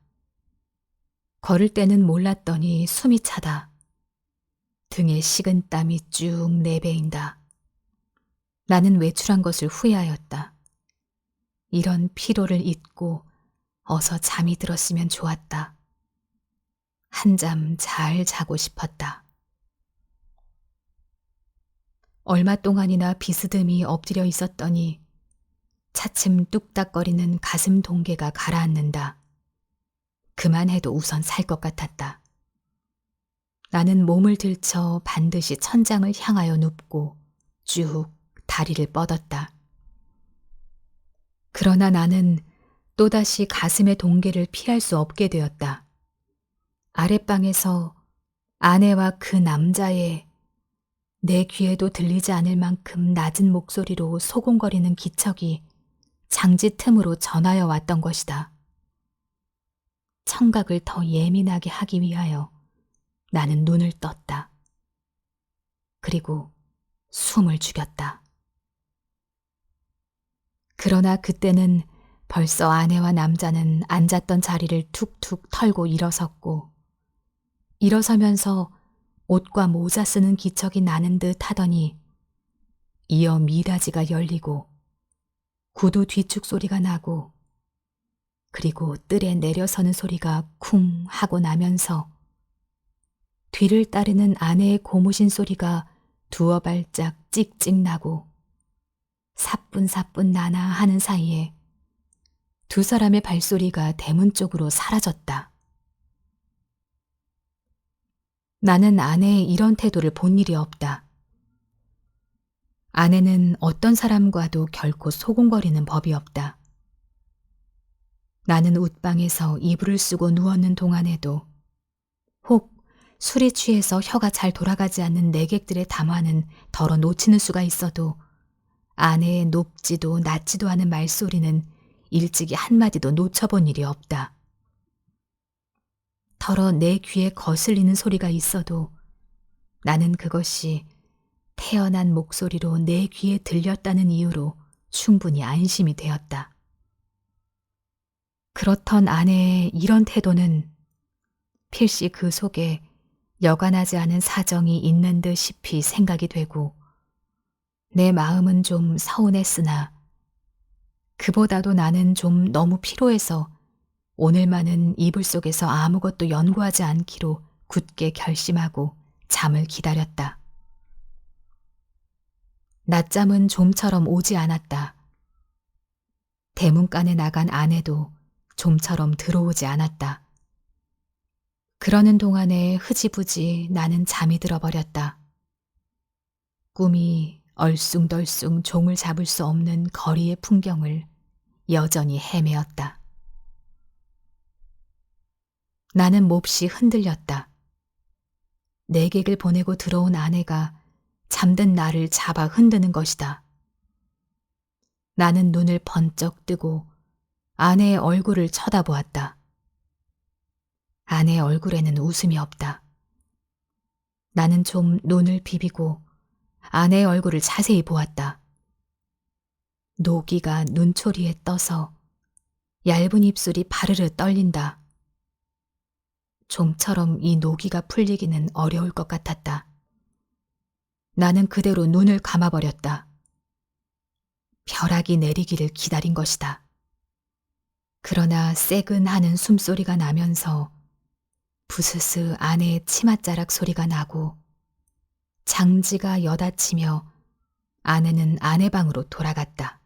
Speaker 1: 걸을 때는 몰랐더니 숨이 차다. 등에 식은 땀이 쭉 내배인다. 나는 외출한 것을 후회하였다. 이런 피로를 잊고 어서 잠이 들었으면 좋았다. 한잠 잘 자고 싶었다. 얼마 동안이나 비스듬히 엎드려 있었더니 차츰 뚝딱거리는 가슴 동계가 가라앉는다. 그만해도 우선 살 것 같았다. 나는 몸을 들쳐 반드시 천장을 향하여 눕고 쭉 다리를 뻗었다. 그러나 나는 또다시 가슴의 동계를 피할 수 없게 되었다. 아랫방에서 아내와 그 남자의 내 귀에도 들리지 않을 만큼 낮은 목소리로 소곤거리는 기척이 장지 틈으로 전하여 왔던 것이다. 청각을 더 예민하게 하기 위하여 나는 눈을 떴다. 그리고 숨을 죽였다. 그러나 그때는 벌써 아내와 남자는 앉았던 자리를 툭툭 털고 일어섰고 일어서면서 옷과 모자 쓰는 기척이 나는 듯 하더니 이어 미닫이가 열리고 구두 뒤축 소리가 나고 그리고 뜰에 내려서는 소리가 쿵 하고 나면서 뒤를 따르는 아내의 고무신 소리가 두어 발짝 찍찍 나고 사뿐사뿐 나나 하는 사이에 두 사람의 발소리가 대문 쪽으로 사라졌다. 나는 아내의 이런 태도를 본 일이 없다. 아내는 어떤 사람과도 결코 소곤거리는 법이 없다. 나는 웃방에서 이불을 쓰고 누웠는 동안에도 혹 술이 취해서 혀가 잘 돌아가지 않는 내객들의 담화는 덜어 놓치는 수가 있어도 아내의 높지도 낮지도 않은 말소리는 일찍이 한마디도 놓쳐본 일이 없다. 덜어 내 귀에 거슬리는 소리가 있어도 나는 그것이 태연한 목소리로 내 귀에 들렸다는 이유로 충분히 안심이 되었다. 그렇던 아내의 이런 태도는 필시 그 속에 여간하지 않은 사정이 있는 듯 싶이 생각이 되고 내 마음은 좀 서운했으나 그보다도 나는 좀 너무 피로해서 오늘만은 이불 속에서 아무것도 연구하지 않기로 굳게 결심하고 잠을 기다렸다. 낮잠은 좀처럼 오지 않았다. 대문간에 나간 아내도 좀처럼 들어오지 않았다. 그러는 동안에 흐지부지 나는 잠이 들어버렸다. 꿈이 얼숭덜숭 종을 잡을 수 없는 거리의 풍경을 여전히 헤매었다. 나는 몹시 흔들렸다. 내객을 보내고 들어온 아내가 잠든 나를 잡아 흔드는 것이다. 나는 눈을 번쩍 뜨고 아내의 얼굴을 쳐다보았다. 아내의 얼굴에는 웃음이 없다. 나는 좀 눈을 비비고 아내의 얼굴을 자세히 보았다. 노기가 눈초리에 떠서 얇은 입술이 바르르 떨린다. 좀처럼 이 노기가 풀리기는 어려울 것 같았다. 나는 그대로 눈을 감아버렸다. 벼락이 내리기를 기다린 것이다. 그러나 새근하는 숨소리가 나면서 부스스 아내의 치맛자락 소리가 나고 장지가 여닫히며 아내는 아내 방으로 돌아갔다.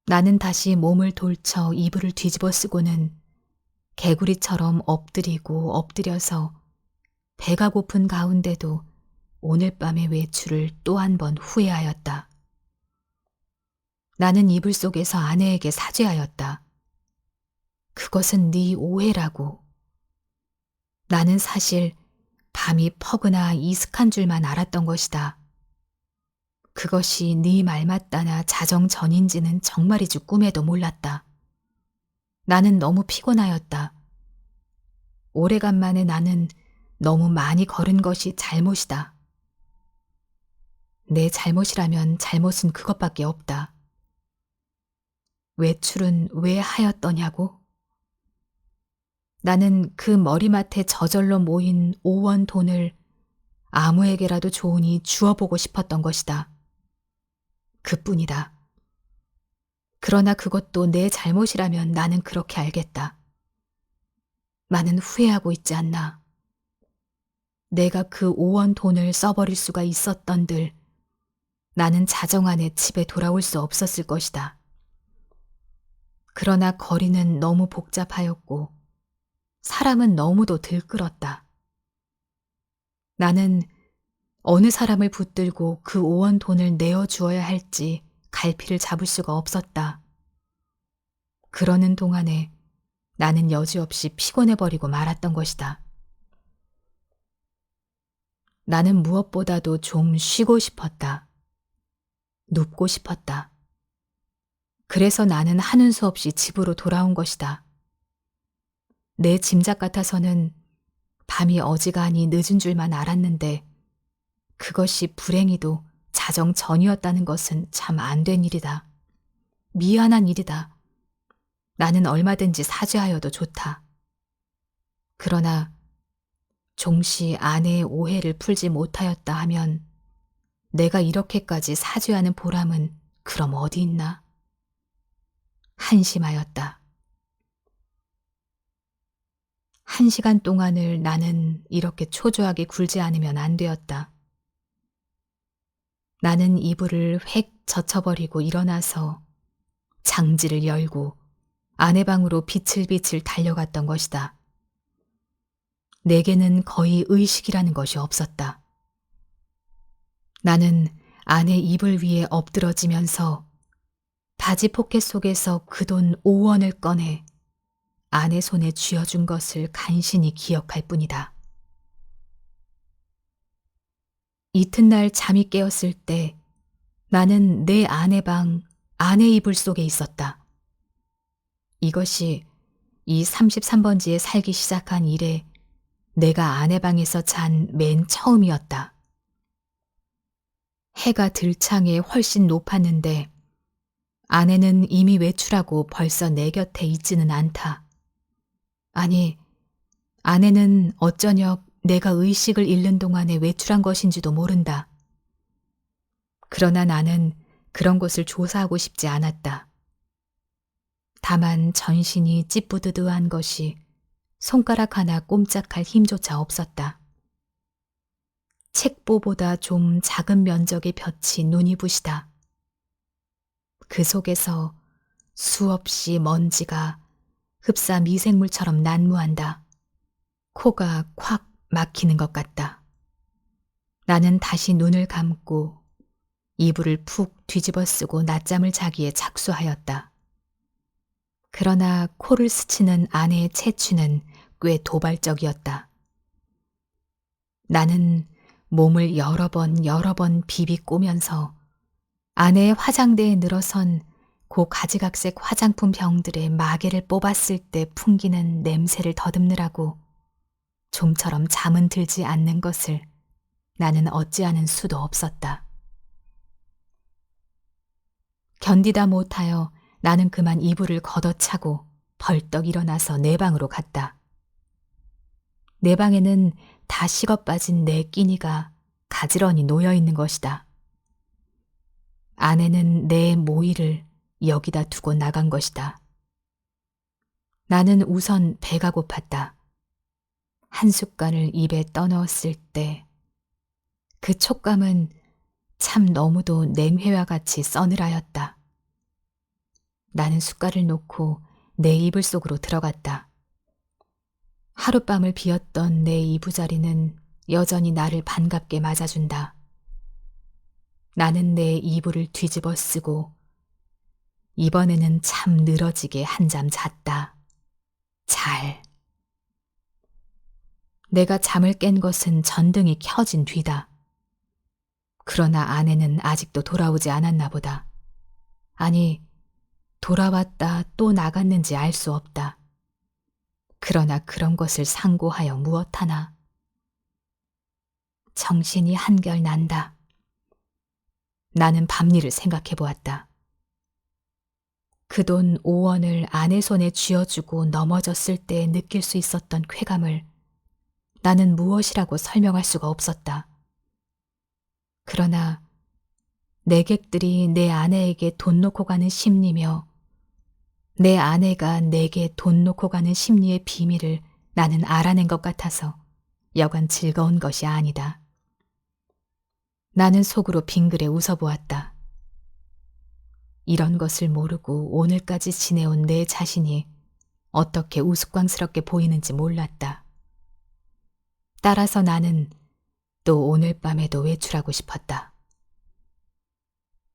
Speaker 1: 나는 다시 몸을 돌쳐 이불을 뒤집어 쓰고는 개구리처럼 엎드리고 엎드려서 배가 고픈 가운데도 오늘 밤의 외출을 또 한 번 후회하였다. 나는 이불 속에서 아내에게 사죄하였다. 그것은 네 오해라고. 나는 사실 밤이 퍼그나 이슥한 줄만 알았던 것이다. 그것이 네 말 맞다나 자정전인지는 정말이지 꿈에도 몰랐다. 나는 너무 피곤하였다. 오래간만에 나는 너무 많이 걸은 것이 잘못이다. 내 잘못이라면 잘못은 그것밖에 없다. 외출은 왜 하였더냐고? 나는 그 머리맡에 저절로 모인 5원 돈을 아무에게라도 좋으니 주어보고 싶었던 것이다. 그뿐이다. 그러나 그것도 내 잘못이라면 나는 그렇게 알겠다. 나는 후회하고 있지 않나. 내가 그 5원 돈을 써버릴 수가 있었던들 나는 자정 안에 집에 돌아올 수 없었을 것이다. 그러나 거리는 너무 복잡하였고 사람은 너무도 들끓었다. 나는 어느 사람을 붙들고 그 5원 돈을 내어주어야 할지 갈피를 잡을 수가 없었다. 그러는 동안에 나는 여지없이 피곤해버리고 말았던 것이다. 나는 무엇보다도 좀 쉬고 싶었다. 눕고 싶었다. 그래서 나는 하는 수 없이 집으로 돌아온 것이다. 내 짐작 같아서는 밤이 어지간히 늦은 줄만 알았는데 그것이 불행히도 자정 전이었다는 것은 참 안 된 일이다. 미안한 일이다. 나는 얼마든지 사죄하여도 좋다. 그러나 종시 아내의 오해를 풀지 못하였다 하면 내가 이렇게까지 사죄하는 보람은 그럼 어디 있나? 한심하였다. 1시간 동안을 나는 이렇게 초조하게 굴지 않으면 안 되었다. 나는 이불을 획 젖혀버리고 일어나서 장지를 열고 아내 방으로 비틀비틀 달려갔던 것이다. 내게는 거의 의식이라는 것이 없었다. 나는 아내 이불 위에 엎드러지면서 바지 포켓 속에서 그 돈 5원을 꺼내 아내 손에 쥐어준 것을 간신히 기억할 뿐이다. 이튿날 잠이 깨었을 때 나는 내 아내 방 아내 이불 속에 있었다. 이것이 이 33번지에 살기 시작한 이래 내가 아내 방에서 잔 맨 처음이었다. 해가 들창에 훨씬 높았는데 아내는 이미 외출하고 벌써 내 곁에 있지는 않다. 아니, 아내는 어쩌녁 내가 의식을 잃는 동안에 외출한 것인지도 모른다. 그러나 나는 그런 것을 조사하고 싶지 않았다. 다만 전신이 찌뿌드드한 것이 손가락 하나 꼼짝할 힘조차 없었다. 책보보다 좀 작은 면적의 볕이 눈이 부시다. 그 속에서 수없이 먼지가 흡사 미생물처럼 난무한다. 코가 콱 막히는 것 같다. 나는 다시 눈을 감고 이불을 푹 뒤집어 쓰고 낮잠을 자기에 착수하였다. 그러나 코를 스치는 아내의 채취는 꽤 도발적이었다. 나는 몸을 여러 번 비비꼬면서 아내의 화장대에 늘어선 고 가지각색 화장품 병들의 마개를 뽑았을 때 풍기는 냄새를 더듬느라고 좀처럼 잠은 들지 않는 것을 나는 어찌하는 수도 없었다. 견디다 못하여 나는 그만 이불을 걷어차고 벌떡 일어나서 내 방으로 갔다. 내 방에는 다 식어 빠진 내 끼니가 가지런히 놓여 있는 것이다. 아내는 내 모이를 여기다 두고 나간 것이다. 나는 우선 배가 고팠다. 한 숟갈을 입에 떠넣었을 때 그 촉감은 참 너무도 냉회와 같이 서늘하였다. 나는 숟갈을 놓고 내 이불 속으로 들어갔다. 하룻밤을 비었던 내 이부자리는 여전히 나를 반갑게 맞아준다. 나는 내 이불을 뒤집어 쓰고 이번에는 참 늘어지게 한잠 잤다. 잘. 내가 잠을 깬 것은 전등이 켜진 뒤다. 그러나 아내는 아직도 돌아오지 않았나 보다. 아니, 돌아왔다 또 나갔는지 알 수 없다. 그러나 그런 것을 상고하여 무엇하나. 정신이 한결 난다. 나는 밤일을 생각해 보았다. 그 돈 5원을 아내 손에 쥐어주고 넘어졌을 때 느낄 수 있었던 쾌감을 나는 무엇이라고 설명할 수가 없었다. 그러나 내객들이 내 아내에게 돈 놓고 가는 심리며 내 아내가 내게 돈 놓고 가는 심리의 비밀을 나는 알아낸 것 같아서 여간 즐거운 것이 아니다. 나는 속으로 빙그레 웃어보았다. 이런 것을 모르고 오늘까지 지내온 내 자신이 어떻게 우스꽝스럽게 보이는지 몰랐다. 따라서 나는 또 오늘 밤에도 외출하고 싶었다.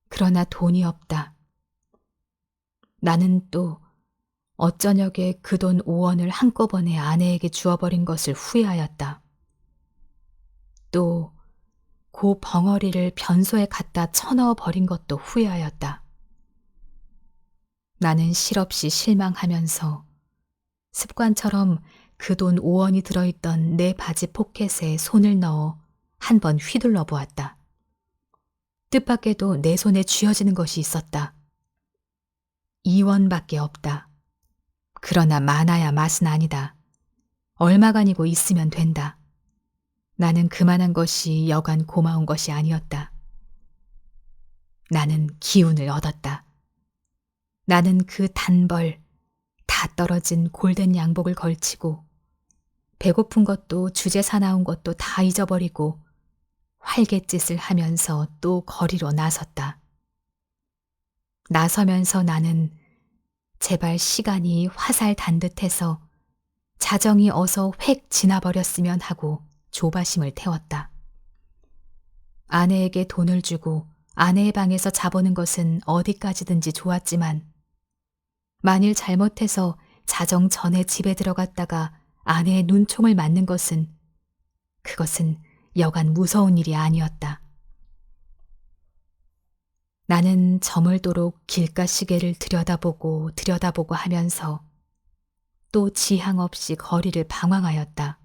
Speaker 1: 그러나 돈이 없다. 나는 또 어쩌녁에 그 돈 5원을 한꺼번에 아내에게 주어버린 것을 후회하였다. 또 그 벙어리를 변소에 갖다 쳐넣어 버린 것도 후회하였다. 나는 실없이 실망하면서 습관처럼 그 돈 5원이 들어있던 내 바지 포켓에 손을 넣어 한 번 휘둘러 보았다. 뜻밖에도 내 손에 쥐어지는 것이 있었다. 2원밖에 없다. 그러나 많아야 맛은 아니다. 얼마간이고 있으면 된다. 나는 그만한 것이 여간 고마운 것이 아니었다. 나는 기운을 얻었다. 나는 그 단벌, 다 떨어진 골덴 양복을 걸치고 배고픈 것도 주제 사나운 것도 다 잊어버리고 활갯짓을 하면서 또 거리로 나섰다. 나서면서 나는 제발 시간이 화살 단 듯해서 자정이 어서 획 지나버렸으면 하고 조바심을 태웠다. 아내에게 돈을 주고 아내의 방에서 자보는 것은 어디까지든지 좋았지만 만일 잘못해서 자정 전에 집에 들어갔다가 아내의 눈총을 맞는 것은 그것은 여간 무서운 일이 아니었다. 나는 저물도록 길가 시계를 들여다보고 하면서 또 지향 없이 거리를 방황하였다.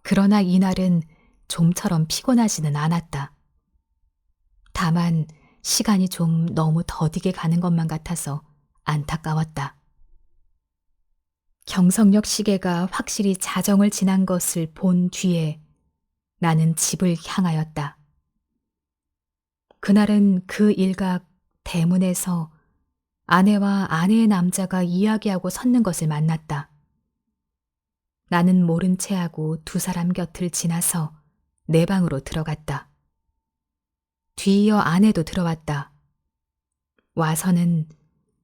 Speaker 1: 그러나 이날은 좀처럼 피곤하지는 않았다. 다만 시간이 좀 너무 더디게 가는 것만 같아서 안타까웠다. 경성역 시계가 확실히 자정을 지난 것을 본 뒤에 나는 집을 향하였다. 그날은 그 일각 대문에서 아내와 아내의 남자가 이야기하고 섰는 것을 만났다. 나는 모른 체하고 두 사람 곁을 지나서 내 방으로 들어갔다. 뒤이어 아내도 들어왔다. 와서는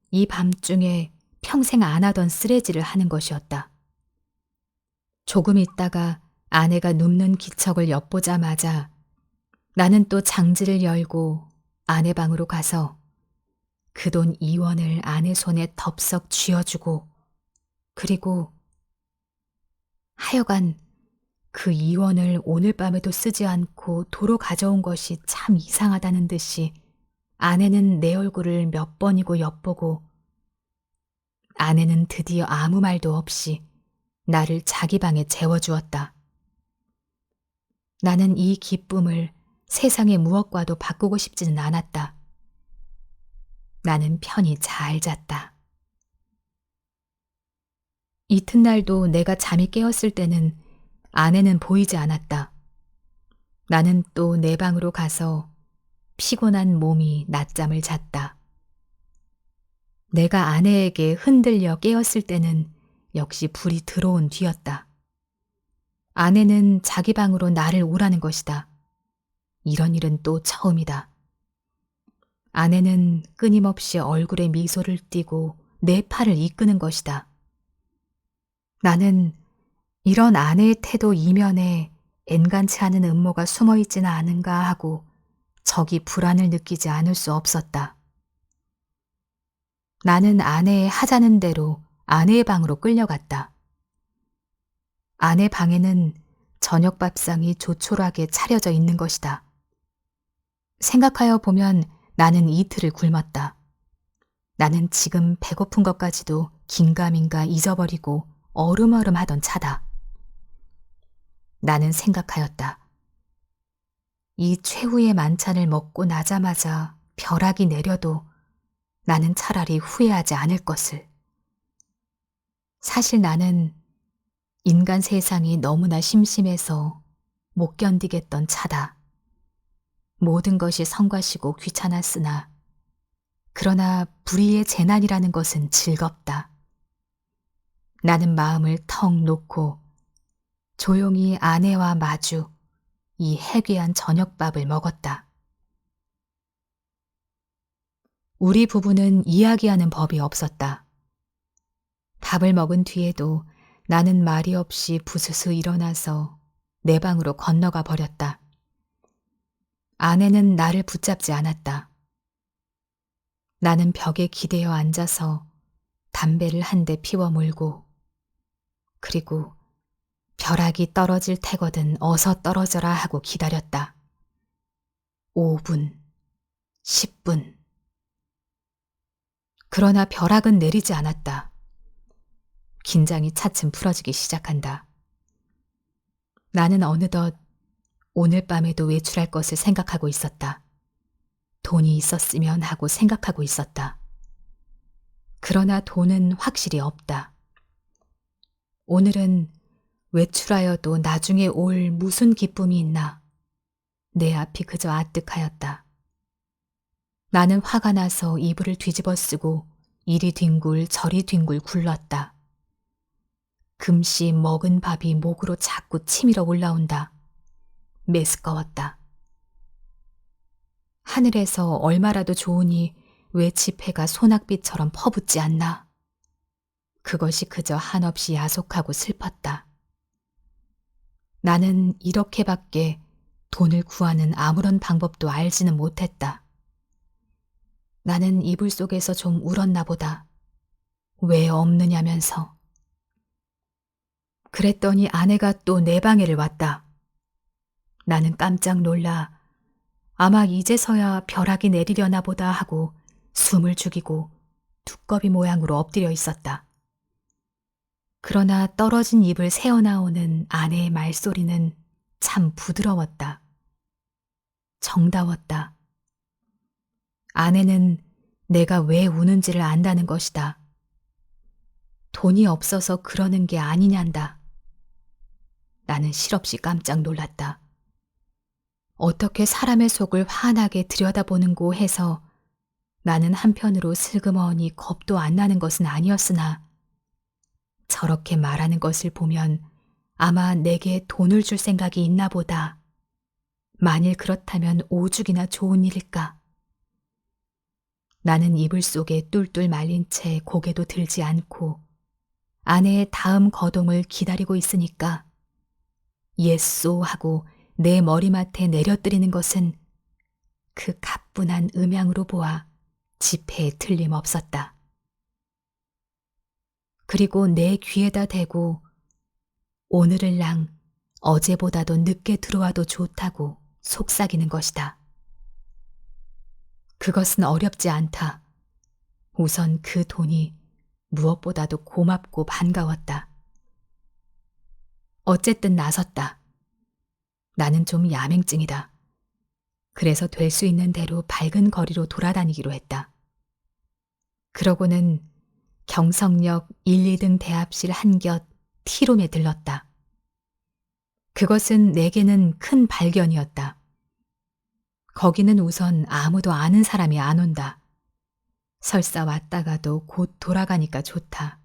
Speaker 1: 이 밤중에 평생 안 하던 쓰레질을 하는 것이었다. 조금 있다가 아내가 눕는 기척을 엿보자마자 나는 또 장지를 열고 아내 방으로 가서 그 돈 2원을 아내 손에 덥석 쥐어주고 그리고 하여간 그 2원을 오늘 밤에도 쓰지 않고 도로 가져온 것이 참 이상하다는 듯이 아내는 내 얼굴을 몇 번이고 엿보고 아내는 드디어 아무 말도 없이 나를 자기 방에 재워주었다. 나는 이 기쁨을 세상의 무엇과도 바꾸고 싶지는 않았다. 나는 편히 잘 잤다. 이튿날도 내가 잠이 깨었을 때는 아내는 보이지 않았다. 나는 또 내 방으로 가서 피곤한 몸이 낮잠을 잤다. 내가 아내에게 흔들려 깨었을 때는 역시 불이 들어온 뒤였다. 아내는 자기 방으로 나를 오라는 것이다. 이런 일은 또 처음이다. 아내는 끊임없이 얼굴에 미소를 띠고 내 팔을 이끄는 것이다. 나는 이런 아내의 태도 이면에 엔간치 않은 음모가 숨어 있지는 않은가 하고 적이 불안을 느끼지 않을 수 없었다. 나는 아내의 하자는 대로 아내의 방으로 끌려갔다. 아내 방에는 저녁 밥상이 조촐하게 차려져 있는 것이다. 생각하여 보면 나는 이틀을 굶었다. 나는 지금 배고픈 것까지도 긴가민가 잊어버리고 얼음얼음하던 차다. 나는 생각하였다. 이 최후의 만찬을 먹고 나자마자 벼락이 내려도 나는 차라리 후회하지 않을 것을. 사실 나는 인간 세상이 너무나 심심해서 못 견디겠던 차다. 모든 것이 성가시고 귀찮았으나 그러나 불의의 재난이라는 것은 즐겁다. 나는 마음을 턱 놓고 조용히 아내와 마주 이 해괴한 저녁밥을 먹었다. 우리 부부는 이야기하는 법이 없었다. 밥을 먹은 뒤에도 나는 말이 없이 부스스 일어나서 내 방으로 건너가 버렸다. 아내는 나를 붙잡지 않았다. 나는 벽에 기대어 앉아서 담배를 한 대 피워 물고 그리고 벼락이 떨어질 테거든 어서 떨어져라 하고 기다렸다. 5분, 10분. 그러나 벼락은 내리지 않았다. 긴장이 차츰 풀어지기 시작한다. 나는 어느덧 오늘 밤에도 외출할 것을 생각하고 있었다. 돈이 있었으면 하고 생각하고 있었다. 그러나 돈은 확실히 없다. 오늘은 외출하여도 나중에 올 무슨 기쁨이 있나. 내 앞이 그저 아뜩하였다. 나는 화가 나서 이불을 뒤집어 쓰고 이리 뒹굴 저리 뒹굴 굴렀다. 금시 먹은 밥이 목으로 자꾸 치밀어 올라온다. 메스꺼웠다. 하늘에서 얼마라도 좋으니 왜 지폐가 소낙비처럼 퍼붓지 않나. 그것이 그저 한없이 야속하고 슬펐다. 나는 이렇게밖에 돈을 구하는 아무런 방법도 알지는 못했다. 나는 이불 속에서 좀 울었나 보다. 왜 없느냐면서. 그랬더니 아내가 또 내 방에를 왔다. 나는 깜짝 놀라 아마 이제서야 벼락이 내리려나 보다 하고 숨을 죽이고 두꺼비 모양으로 엎드려 있었다. 그러나 떨어진 입을 새어나오는 아내의 말소리는 참 부드러웠다. 정다웠다. 아내는 내가 왜 우는지를 안다는 것이다. 돈이 없어서 그러는 게 아니냔다. 나는 실없이 깜짝 놀랐다. 어떻게 사람의 속을 환하게 들여다보는고 해서 나는 한편으로 슬그머니 겁도 안 나는 것은 아니었으나 저렇게 말하는 것을 보면 아마 내게 돈을 줄 생각이 있나 보다. 만일 그렇다면 오죽이나 좋은 일일까. 나는 이불 속에 뚫뚫 말린 채 고개도 들지 않고 아내의 다음 거동을 기다리고 있으니까 예쏘 하고 내 머리맡에 내려뜨리는 것은 그 가뿐한 음향으로 보아 지폐에 틀림없었다. 그리고 내 귀에다 대고 오늘을랑 어제보다도 늦게 들어와도 좋다고 속삭이는 것이다. 그것은 어렵지 않다. 우선 그 돈이 무엇보다도 고맙고 반가웠다. 어쨌든 나섰다. 나는 좀 야맹증이다. 그래서 될 수 있는 대로 밝은 거리로 돌아다니기로 했다. 그러고는 경성역 1, 2등 대합실 한곁 티룸에 들렀다. 그것은 내게는 큰 발견이었다. 거기는 우선 아무도 아는 사람이 안 온다. 설사 왔다가도 곧 돌아가니까 좋다.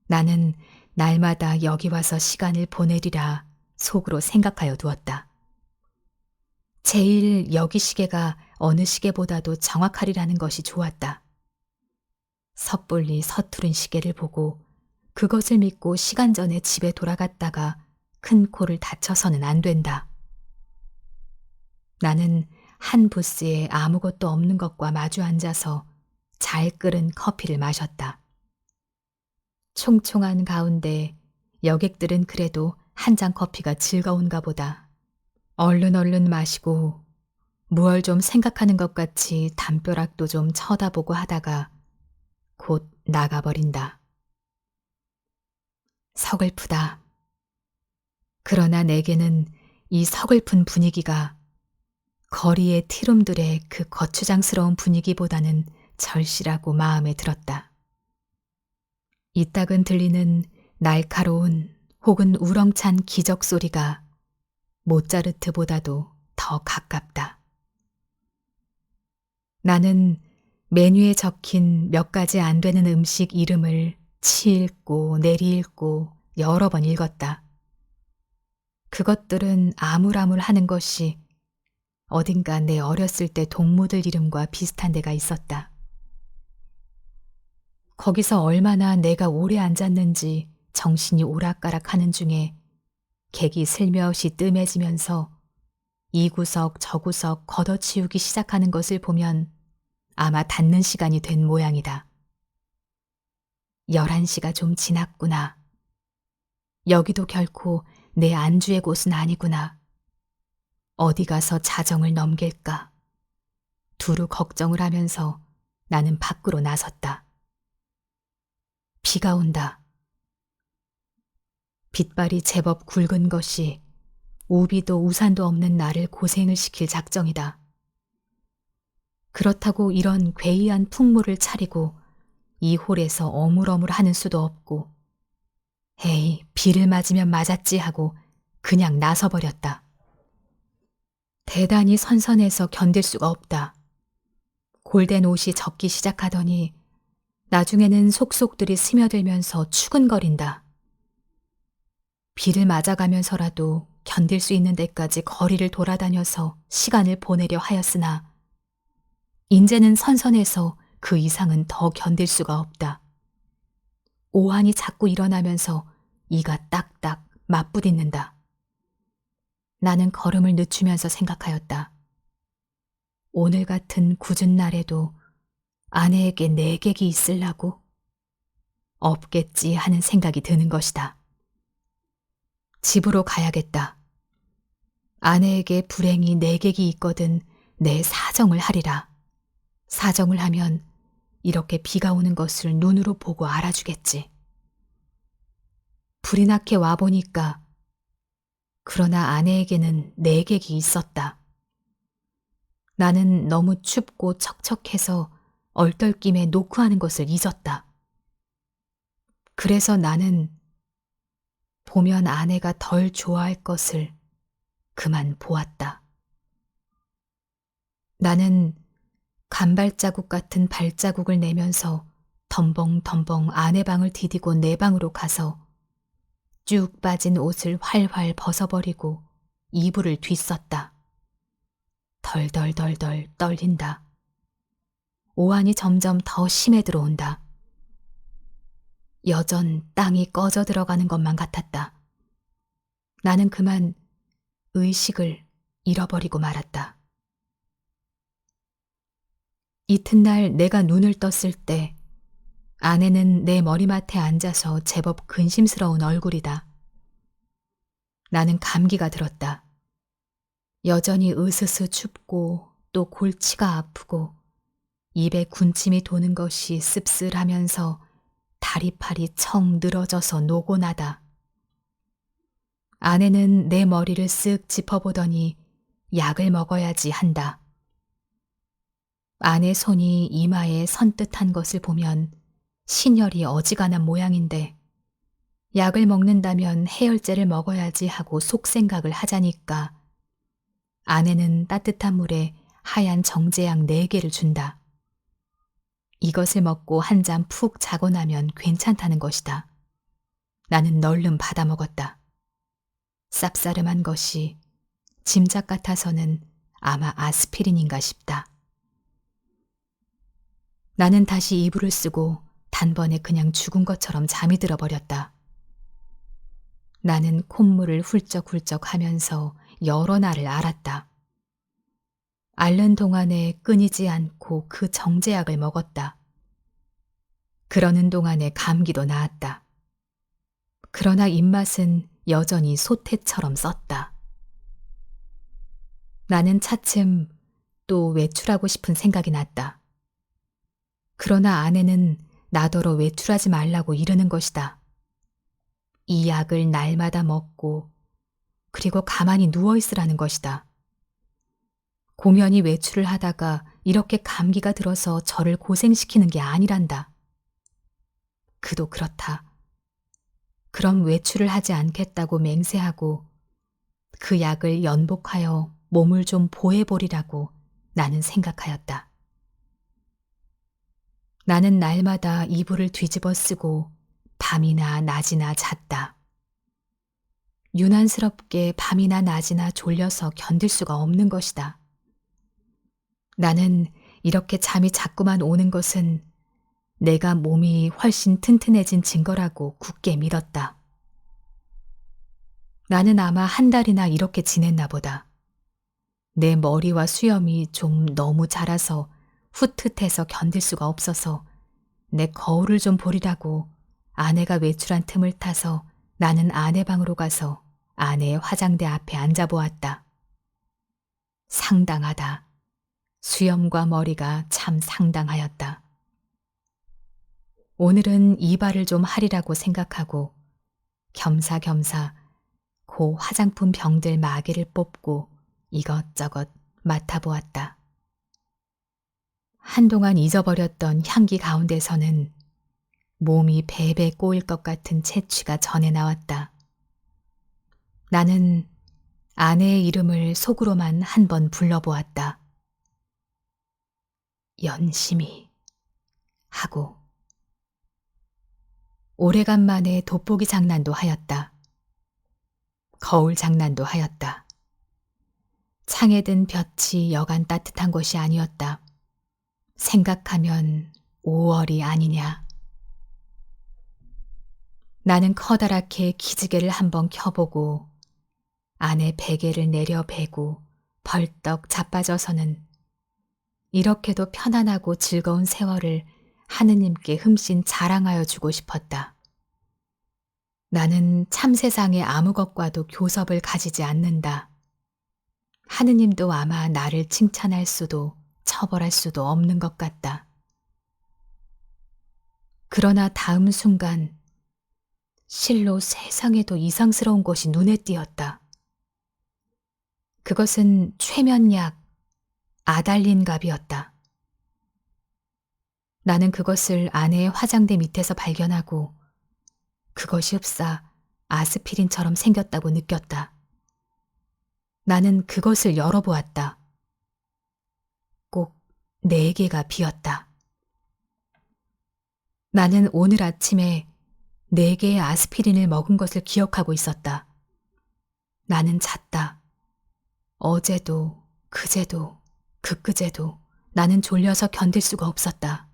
Speaker 1: 나는 날마다 여기 와서 시간을 보내리라 속으로 생각하여 두었다. 제일 여기 시계가 어느 시계보다도 정확하리라는 것이 좋았다. 섣불리 서투른 시계를 보고 그것을 믿고 시간 전에 집에 돌아갔다가 큰 코를 다쳐서는 안 된다. 나는 한 부스에 아무것도 없는 것과 마주 앉아서 잘 끓은 커피를 마셨다. 총총한 가운데 여객들은 그래도 한 잔 커피가 즐거운가 보다. 얼른 마시고 무얼 좀 생각하는 것 같이 담벼락도 좀 쳐다보고 하다가 곧 나가버린다. 서글프다. 그러나 내게는 이 서글픈 분위기가 거리의 티룸들의 그 거추장스러운 분위기보다는 절실하고 마음에 들었다. 이따금 들리는 날카로운 혹은 우렁찬 기적 소리가 모차르트보다도 더 가깝다. 나는 메뉴에 적힌 몇 가지 안 되는 음식 이름을 치읽고 내리읽고 여러 번 읽었다. 그것들은 아물아물하는 것이 어딘가 내 어렸을 때 동무들 이름과 비슷한 데가 있었다. 거기서 얼마나 내가 오래 앉았는지 정신이 오락가락하는 중에 객이 슬며시 뜸해지면서 이 구석 저 구석 걷어치우기 시작하는 것을 보면 아마 닫는 시간이 된 모양이다. 11시가 좀 지났구나. 여기도 결코 내 안주의 곳은 아니구나. 어디 가서 자정을 넘길까. 두루 걱정을 하면서 나는 밖으로 나섰다. 비가 온다. 빗발이 제법 굵은 것이 우비도 우산도 없는 나를 고생을 시킬 작정이다. 그렇다고 이런 괴이한 풍물을 차리고 이 홀에서 어물어물하는 수도 없고 에이, 비를 맞으면 맞았지 하고 그냥 나서버렸다. 대단히 선선해서 견딜 수가 없다. 골덴 옷이 젖기 시작하더니 나중에는 속속들이 스며들면서 추근거린다. 비를 맞아가면서라도 견딜 수 있는 데까지 거리를 돌아다녀서 시간을 보내려 하였으나 인제는 선선해서 그 이상은 더 견딜 수가 없다. 오한이 자꾸 일어나면서 이가 딱딱 맞부딪는다. 나는 걸음을 늦추면서 생각하였다. 오늘 같은 굳은 날에도 아내에게 내객이 있으려고? 없겠지 하는 생각이 드는 것이다. 집으로 가야겠다. 아내에게 불행히 내객이 있거든 내 사정을 하리라. 사정을 하면 이렇게 비가 오는 것을 눈으로 보고 알아주겠지. 불이 나게 와보니까 그러나 아내에게는 내객이 있었다. 나는 너무 춥고 척척해서 얼떨김에 노크하는 것을 잊었다. 그래서 나는 보면 아내가 덜 좋아할 것을 그만 보았다. 나는 간발자국 같은 발자국을 내면서 덤벙덤벙 아내 방을 디디고 내 방으로 가서 쭉 빠진 옷을 활활 벗어버리고 이불을 뒤썼다. 덜덜덜덜 떨린다. 오한이 점점 더 심해 들어온다. 여전 땅이 꺼져 들어가는 것만 같았다. 나는 그만 의식을 잃어버리고 말았다. 이튿날 내가 눈을 떴을 때 아내는 내 머리맡에 앉아서 제법 근심스러운 얼굴이다. 나는 감기가 들었다. 여전히 으스스 춥고 또 골치가 아프고 입에 군침이 도는 것이 씁쓸하면서 다리팔이 청 늘어져서 노곤하다. 아내는 내 머리를 쓱 짚어보더니 약을 먹어야지 한다. 아내 손이 이마에 선뜻한 것을 보면 신혈이 어지간한 모양인데 약을 먹는다면 해열제를 먹어야지 하고 속생각을 하자니까 아내는 따뜻한 물에 하얀 정제약 4개를 준다. 이것을 먹고 한 잠 푹 자고 나면 괜찮다는 것이다. 나는 널름 받아 먹었다. 쌉싸름한 것이 짐작 같아서는 아마 아스피린인가 싶다. 나는 다시 이불을 쓰고 단번에 그냥 죽은 것처럼 잠이 들어버렸다. 나는 콧물을 훌쩍훌쩍 하면서 여러 날을 앓았다. 앓는 동안에 끊이지 않고 그 정제약을 먹었다. 그러는 동안에 감기도 나았다. 그러나 입맛은 여전히 소태처럼 썼다. 나는 차츰 또 외출하고 싶은 생각이 났다. 그러나 아내는 나더러 외출하지 말라고 이르는 것이다. 이 약을 날마다 먹고 그리고 가만히 누워있으라는 것이다. 공연히 외출을 하다가 이렇게 감기가 들어서 저를 고생시키는 게 아니란다. 그도 그렇다. 그럼 외출을 하지 않겠다고 맹세하고 그 약을 연복하여 몸을 좀 보해보리라고 나는 생각하였다. 나는 날마다 이불을 뒤집어 쓰고 밤이나 낮이나 잤다. 유난스럽게 밤이나 낮이나 졸려서 견딜 수가 없는 것이다. 나는 이렇게 잠이 자꾸만 오는 것은 내가 몸이 훨씬 튼튼해진 증거라고 굳게 믿었다. 나는 아마 한 달이나 이렇게 지냈나 보다. 내 머리와 수염이 좀 너무 자라서 후텟해서 견딜 수가 없어서 내 거울을 좀 보리라고 아내가 외출한 틈을 타서 나는 아내 방으로 가서 아내의 화장대 앞에 앉아보았다. 상당하다. 수염과 머리가 참 상당하였다. 오늘은 이발을 좀 하리라고 생각하고 겸사겸사 고 화장품 병들 마개를 뽑고 이것저것 맡아보았다. 한동안 잊어버렸던 향기 가운데서는 몸이 베베 꼬일 것 같은 채취가 전해 나왔다. 나는 아내의 이름을 속으로만 한 번 불러보았다. 연심이 하고 오래간만에 돋보기 장난도 하였다. 거울 장난도 하였다. 창에 든 볕이 여간 따뜻한 것이 아니었다. 생각하면 5월이 아니냐. 나는 커다랗게 기지개를 한번 켜보고 아내 베개를 내려 베고 벌떡 자빠져서는 이렇게도 편안하고 즐거운 세월을 하느님께 흠씬 자랑하여 주고 싶었다. 나는 참 세상에 아무 것과도 교섭을 가지지 않는다. 하느님도 아마 나를 칭찬할 수도 처벌할 수도 없는 것 같다. 그러나 다음 순간 실로 세상에도 이상스러운 것이 눈에 띄었다. 그것은 최면약, 아달린 갑이었다. 나는 그것을 아내의 화장대 밑에서 발견하고 그것이 흡사 아스피린처럼 생겼다고 느꼈다. 나는 그것을 열어보았다. 꼭 4개가 비었다. 나는 오늘 아침에 4개의 아스피린을 먹은 것을 기억하고 있었다. 나는 잤다. 어제도, 그제도, 그그제도 나는 졸려서 견딜 수가 없었다.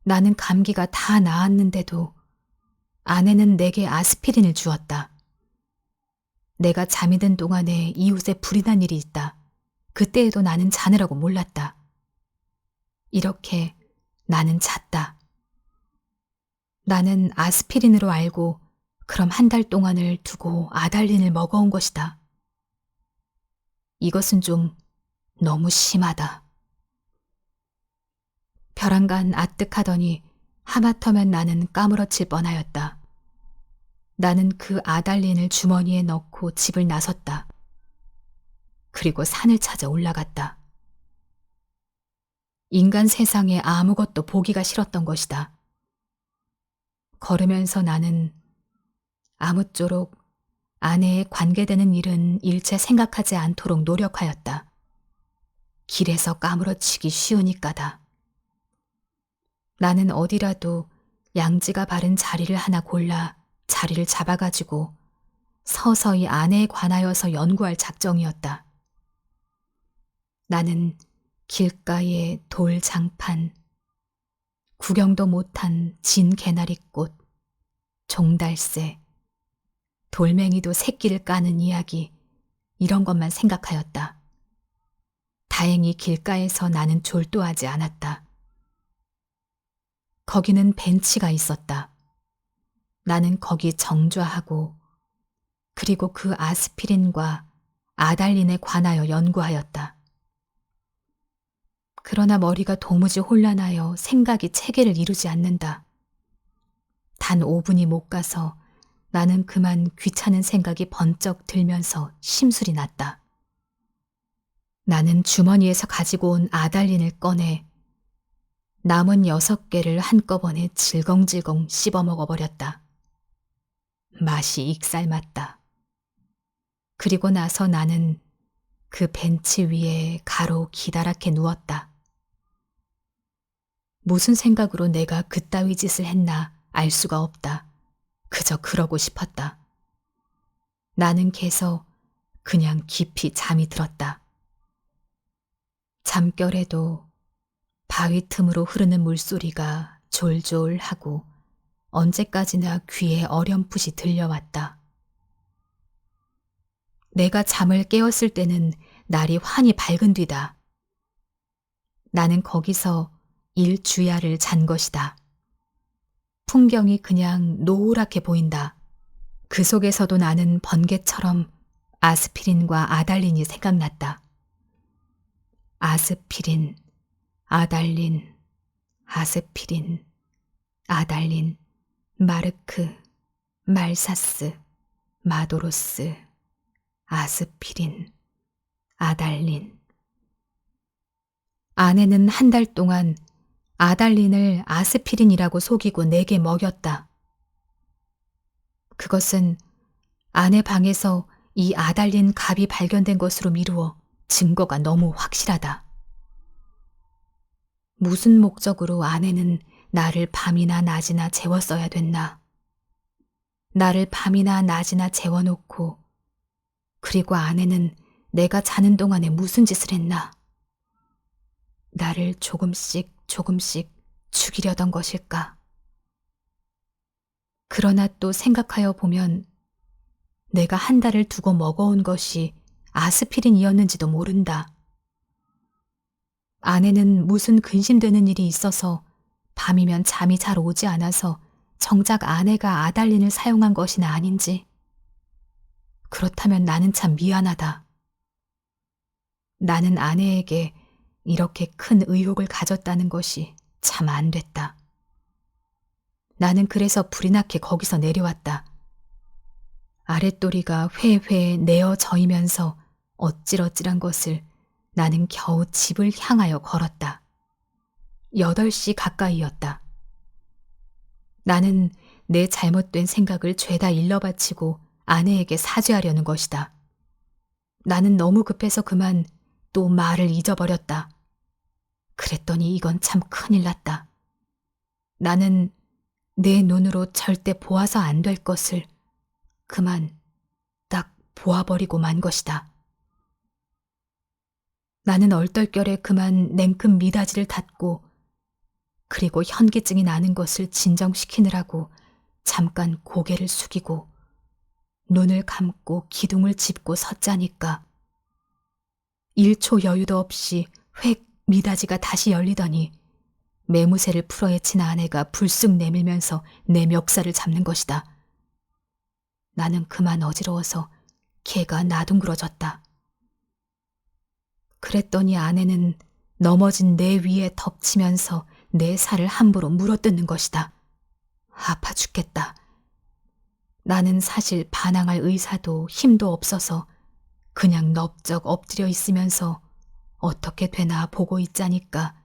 Speaker 1: 나는 감기가 다 나았는데도 아내는 내게 아스피린을 주었다. 내가 잠이 든 동안에 이웃에 불이 난 일이 있다. 그때에도 나는 자느라고 몰랐다. 이렇게 나는 잤다. 나는 아스피린으로 알고 그럼 한 달 동안을 두고 아달린을 먹어온 것이다. 이것은 좀 너무 심하다. 벼랑간 아뜩하더니 하마터면 나는 까무러칠 뻔하였다. 나는 그 아달린을 주머니에 넣고 집을 나섰다. 그리고 산을 찾아 올라갔다. 인간 세상에 아무것도 보기가 싫었던 것이다. 걸으면서 나는 아무쪼록 아내에 관계되는 일은 일체 생각하지 않도록 노력하였다. 길에서 까무러치기 쉬우니까다. 나는 어디라도 양지가 바른 자리를 하나 골라 자리를 잡아가지고 서서히 아내에 관하여서 연구할 작정이었다. 나는 길가의 돌 장판, 구경도 못한 진 개나리꽃, 종달새, 돌멩이도 새끼를 까는 이야기, 이런 것만 생각하였다. 다행히 길가에서 나는 졸도하지 않았다. 거기는 벤치가 있었다. 나는 거기 정좌하고 그리고 그 아스피린과 아달린에 관하여 연구하였다. 그러나 머리가 도무지 혼란하여 생각이 체계를 이루지 않는다. 단 5분이 못 가서 나는 그만 귀찮은 생각이 번쩍 들면서 심술이 났다. 나는 주머니에서 가지고 온 아달린을 꺼내 남은 6개를 한꺼번에 질겅질겅 씹어 먹어버렸다. 맛이 익살맞다. 그리고 나서 나는 그 벤치 위에 가로 기다랗게 누웠다. 무슨 생각으로 내가 그따위 짓을 했나 알 수가 없다. 그저 그러고 싶었다. 나는 계속 그냥 깊이 잠이 들었다. 잠결에도 바위 틈으로 흐르는 물소리가 졸졸하고 언제까지나 귀에 어렴풋이 들려왔다. 내가 잠을 깨었을 때는 날이 환히 밝은 뒤다. 나는 거기서 일주야를 잔 것이다. 풍경이 그냥 노랗게 보인다. 그 속에서도 나는 번개처럼 아스피린과 아달린이 생각났다. 아스피린, 아달린, 아스피린, 아달린, 마르크, 말사스, 마도로스, 아스피린, 아달린. 아내는 한 달 동안 아달린을 아스피린이라고 속이고 내게 먹였다. 그것은 아내 방에서 이 아달린 갑이 발견된 것으로 미루어 증거가 너무 확실하다. 무슨 목적으로 아내는 나를 밤이나 낮이나 재웠어야 됐나? 나를 밤이나 낮이나 재워놓고 그리고 아내는 내가 자는 동안에 무슨 짓을 했나? 나를 조금씩 죽이려던 것일까? 그러나 또 생각하여 보면 내가 한 달을 두고 먹어온 것이 아스피린이었는지도 모른다. 아내는 무슨 근심되는 일이 있어서 밤이면 잠이 잘 오지 않아서 정작 아내가 아달린을 사용한 것이나 아닌지. 그렇다면 나는 참 미안하다. 나는 아내에게 이렇게 큰 의혹을 가졌다는 것이 참 안 됐다. 나는 그래서 불이 나게 거기서 내려왔다. 아랫도리가 회회 내어 저이면서 어찔어찔한 것을 나는 겨우 집을 향하여 걸었다. 8시 가까이였다. 나는 내 잘못된 생각을 죄다 일러바치고 아내에게 사죄하려는 것이다. 나는 너무 급해서 그만 또 말을 잊어버렸다. 그랬더니 이건 참 큰일 났다. 나는 내 눈으로 절대 보아서 안 될 것을 그만 딱 보아버리고 만 것이다. 나는 얼떨결에 그만 냉큼 미닫이를 닫고 그리고 현기증이 나는 것을 진정시키느라고 잠깐 고개를 숙이고 눈을 감고 기둥을 짚고 섰자니까 1초 여유도 없이 획 미닫이가 다시 열리더니 매무새를 풀어헤친 아내가 불쑥 내밀면서 내 멱살을 잡는 것이다. 나는 그만 어지러워서 걔가 나둥그러졌다. 그랬더니 아내는 넘어진 내 위에 덮치면서 내 살을 함부로 물어뜯는 것이다. 아파 죽겠다. 나는 사실 반항할 의사도 힘도 없어서 그냥 넙적 엎드려 있으면서 어떻게 되나 보고 있자니까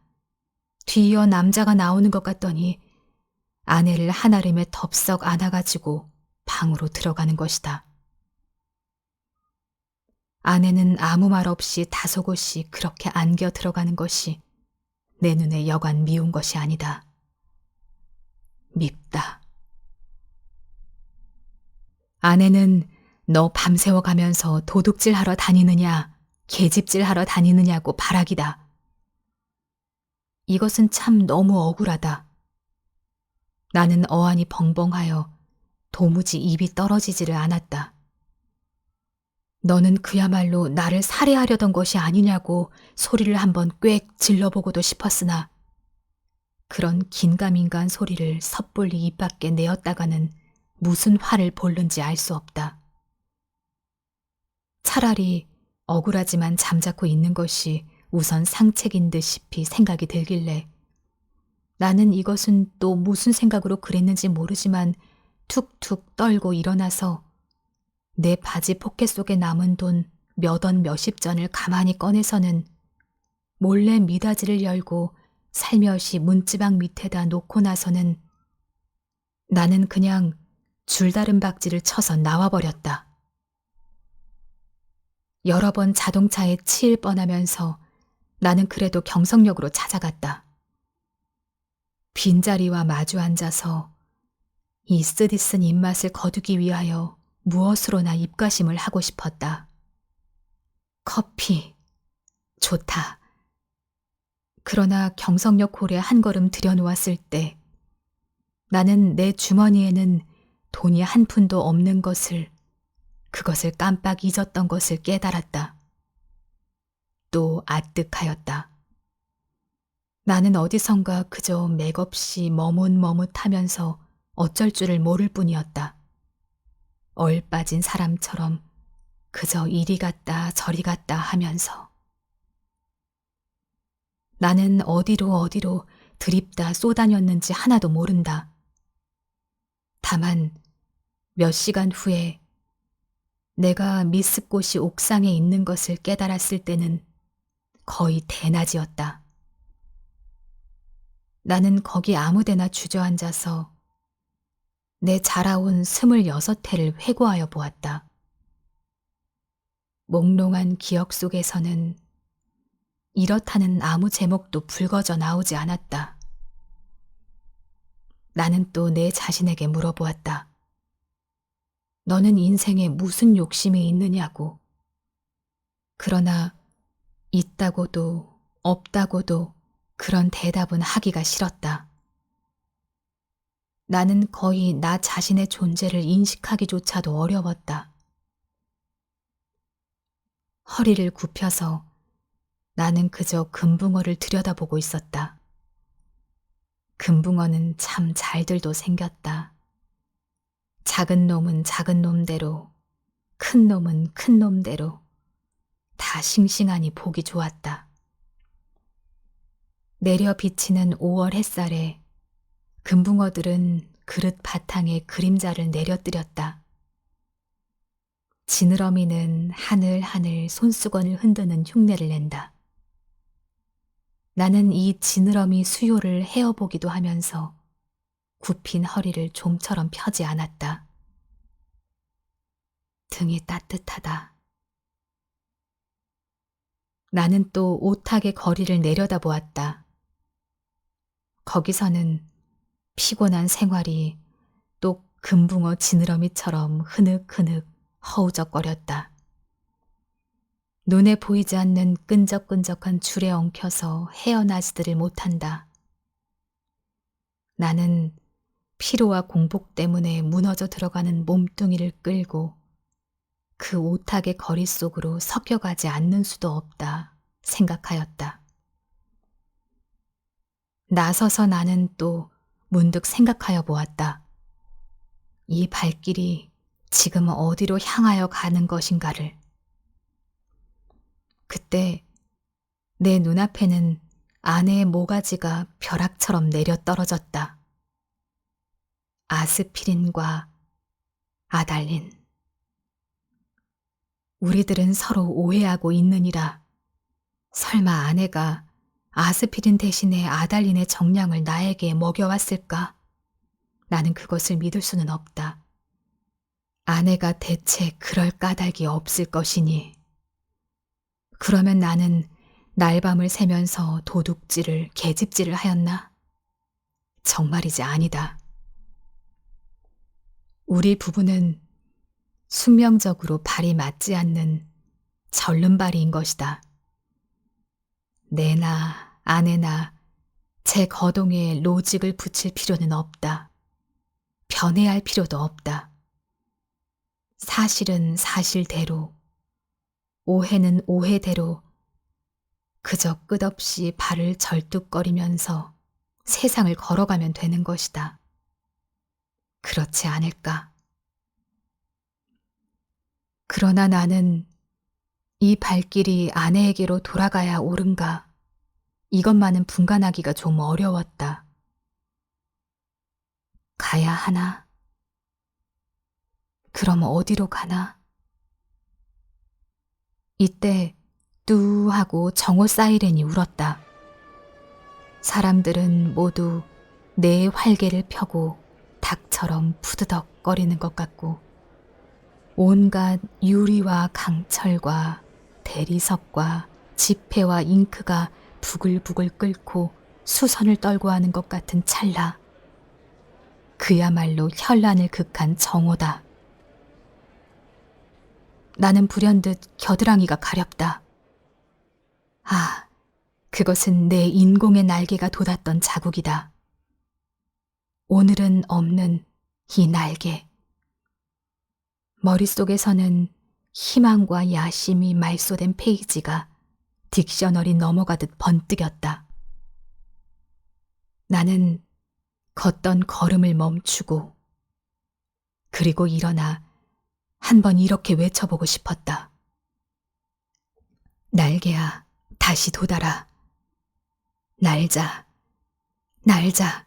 Speaker 1: 뒤이어 남자가 나오는 것 같더니 아내를 한아름에 덥석 안아가지고 방으로 들어가는 것이다. 아내는 아무 말 없이 다소곳이 그렇게 안겨 들어가는 것이 내 눈에 여간 미운 것이 아니다. 밉다. 아내는 너 밤새워 가면서 도둑질하러 다니느냐, 계집질하러 다니느냐고 발악이다. 이것은 참 너무 억울하다. 나는 어안이 벙벙하여 도무지 입이 떨어지지를 않았다. 너는 그야말로 나를 살해하려던 것이 아니냐고 소리를 한번 꽥 질러보고도 싶었으나 그런 긴가민가한 소리를 섣불리 입 밖에 내었다가는 무슨 화를 볼는지 알 수 없다. 차라리 억울하지만 잠자코 있는 것이 우선 상책인 듯이 생각이 들길래 나는 이것은 또 무슨 생각으로 그랬는지 모르지만 툭툭 떨고 일어나서 내 바지 포켓 속에 남은 돈 몇 원 몇십 전을 가만히 꺼내서는 몰래 미닫이를 열고 살며시 문지방 밑에다 놓고 나서는 나는 그냥 줄다른 박지를 쳐서 나와버렸다. 여러 번 자동차에 치일 뻔하면서 나는 그래도 경성역으로 찾아갔다. 빈자리와 마주 앉아서 이 쓰디쓴 입맛을 거두기 위하여 무엇으로나 입가심을 하고 싶었다. 커피, 좋다. 그러나 경성역 홀에 한 걸음 들여놓았을 때 나는 내 주머니에는 돈이 한 푼도 없는 것을, 그것을 깜빡 잊었던 것을 깨달았다. 또 아뜩하였다. 나는 어디선가 그저 맥없이 머뭇머뭇하면서 어쩔 줄을 모를 뿐이었다. 얼빠진 사람처럼 그저 이리 갔다 저리 갔다 하면서 나는 어디로 드립다 쏘다녔는지 하나도 모른다. 다만 몇 시간 후에 내가 미스꽃이 옥상에 있는 것을 깨달았을 때는 거의 대낮이었다. 나는 거기 아무데나 주저앉아서 내 자라온 26해를 회고하여 보았다. 몽롱한 기억 속에서는 이렇다는 아무 제목도 불거져 나오지 않았다. 나는 또 내 자신에게 물어보았다. 너는 인생에 무슨 욕심이 있느냐고. 그러나 있다고도 없다고도 그런 대답은 하기가 싫었다. 나는 거의 나 자신의 존재를 인식하기조차도 어려웠다. 허리를 굽혀서 나는 그저 금붕어를 들여다보고 있었다. 금붕어는 참 잘들도 생겼다. 작은 놈은 작은 놈대로, 큰 놈은 큰 놈대로 다 싱싱하니 보기 좋았다. 내려 비치는 5월 햇살에 금붕어들은 그릇 바탕에 그림자를 내려뜨렸다. 지느러미는 하늘하늘 손수건을 흔드는 흉내를 낸다. 나는 이 지느러미 수요를 헤어보기도 하면서 굽힌 허리를 좀처럼 펴지 않았다. 등이 따뜻하다. 나는 또 오탁의 거리를 내려다보았다. 거기서는 피곤한 생활이 또 금붕어 지느러미처럼 흐느흐느 허우적거렸다. 눈에 보이지 않는 끈적끈적한 줄에 엉켜서 헤어나지들을 못한다. 나는 피로와 공복 때문에 무너져 들어가는 몸뚱이를 끌고 그 오탁의 거리 속으로 섞여가지 않는 수도 없다 생각하였다. 나서서 나는 또 문득 생각하여 보았다. 이 발길이 지금 어디로 향하여 가는 것인가를. 그때 내 눈앞에는 아내의 모가지가 벼락처럼 내려 떨어졌다. 아스피린과 아달린. 우리들은 서로 오해하고 있느니라. 설마 아내가 아스피린 대신에 아달린의 정량을 나에게 먹여왔을까? 나는 그것을 믿을 수는 없다. 아내가 대체 그럴 까닭이 없을 것이니. 그러면 나는 날밤을 새면서 도둑질을, 계집질을 하였나? 정말이지 아니다. 우리 부부는 숙명적으로 발이 맞지 않는 절름발이인 것이다. 내나 아내나 제 거동에 로직을 붙일 필요는 없다. 변해야 할 필요도 없다. 사실은 사실대로, 오해는 오해대로 그저 끝없이 발을 절뚝거리면서 세상을 걸어가면 되는 것이다. 그렇지 않을까? 그러나 나는 이 발길이 아내에게로 돌아가야 옳은가? 이것만은 분간하기가 좀 어려웠다. 가야 하나? 그럼 어디로 가나? 이때 뚜 하고 정오 사이렌이 울었다. 사람들은 모두 내 활개를 펴고 닭처럼 푸드덕거리는 것 같고 온갖 유리와 강철과 대리석과 지폐와 잉크가 부글부글 끓고 수선을 떨고 하는 것 같은 찰나. 그야말로 현란을 극한 정오다. 나는 불현듯 겨드랑이가 가렵다. 아, 그것은 내 인공의 날개가 돋았던 자국이다. 오늘은 없는 이 날개. 머릿속에서는 희망과 야심이 말소된 페이지가 딕셔너리 넘어가듯 번뜩였다. 나는 걷던 걸음을 멈추고 그리고 일어나 한번 이렇게 외쳐보고 싶었다. 날개야, 다시 돋아라. 날자, 날자.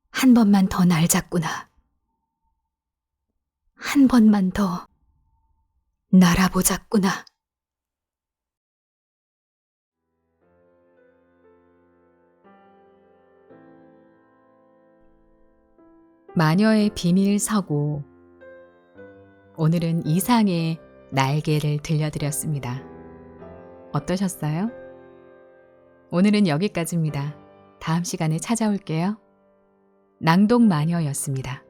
Speaker 1: 한 번만 더 날잡구나. 한 번만 더 날아보자꾸나. 마녀의 비밀 서고. 오늘은 이상의 날개를 들려드렸습니다. 어떠셨어요? 오늘은 여기까지입니다. 다음 시간에 찾아올게요. 낭독 마녀였습니다.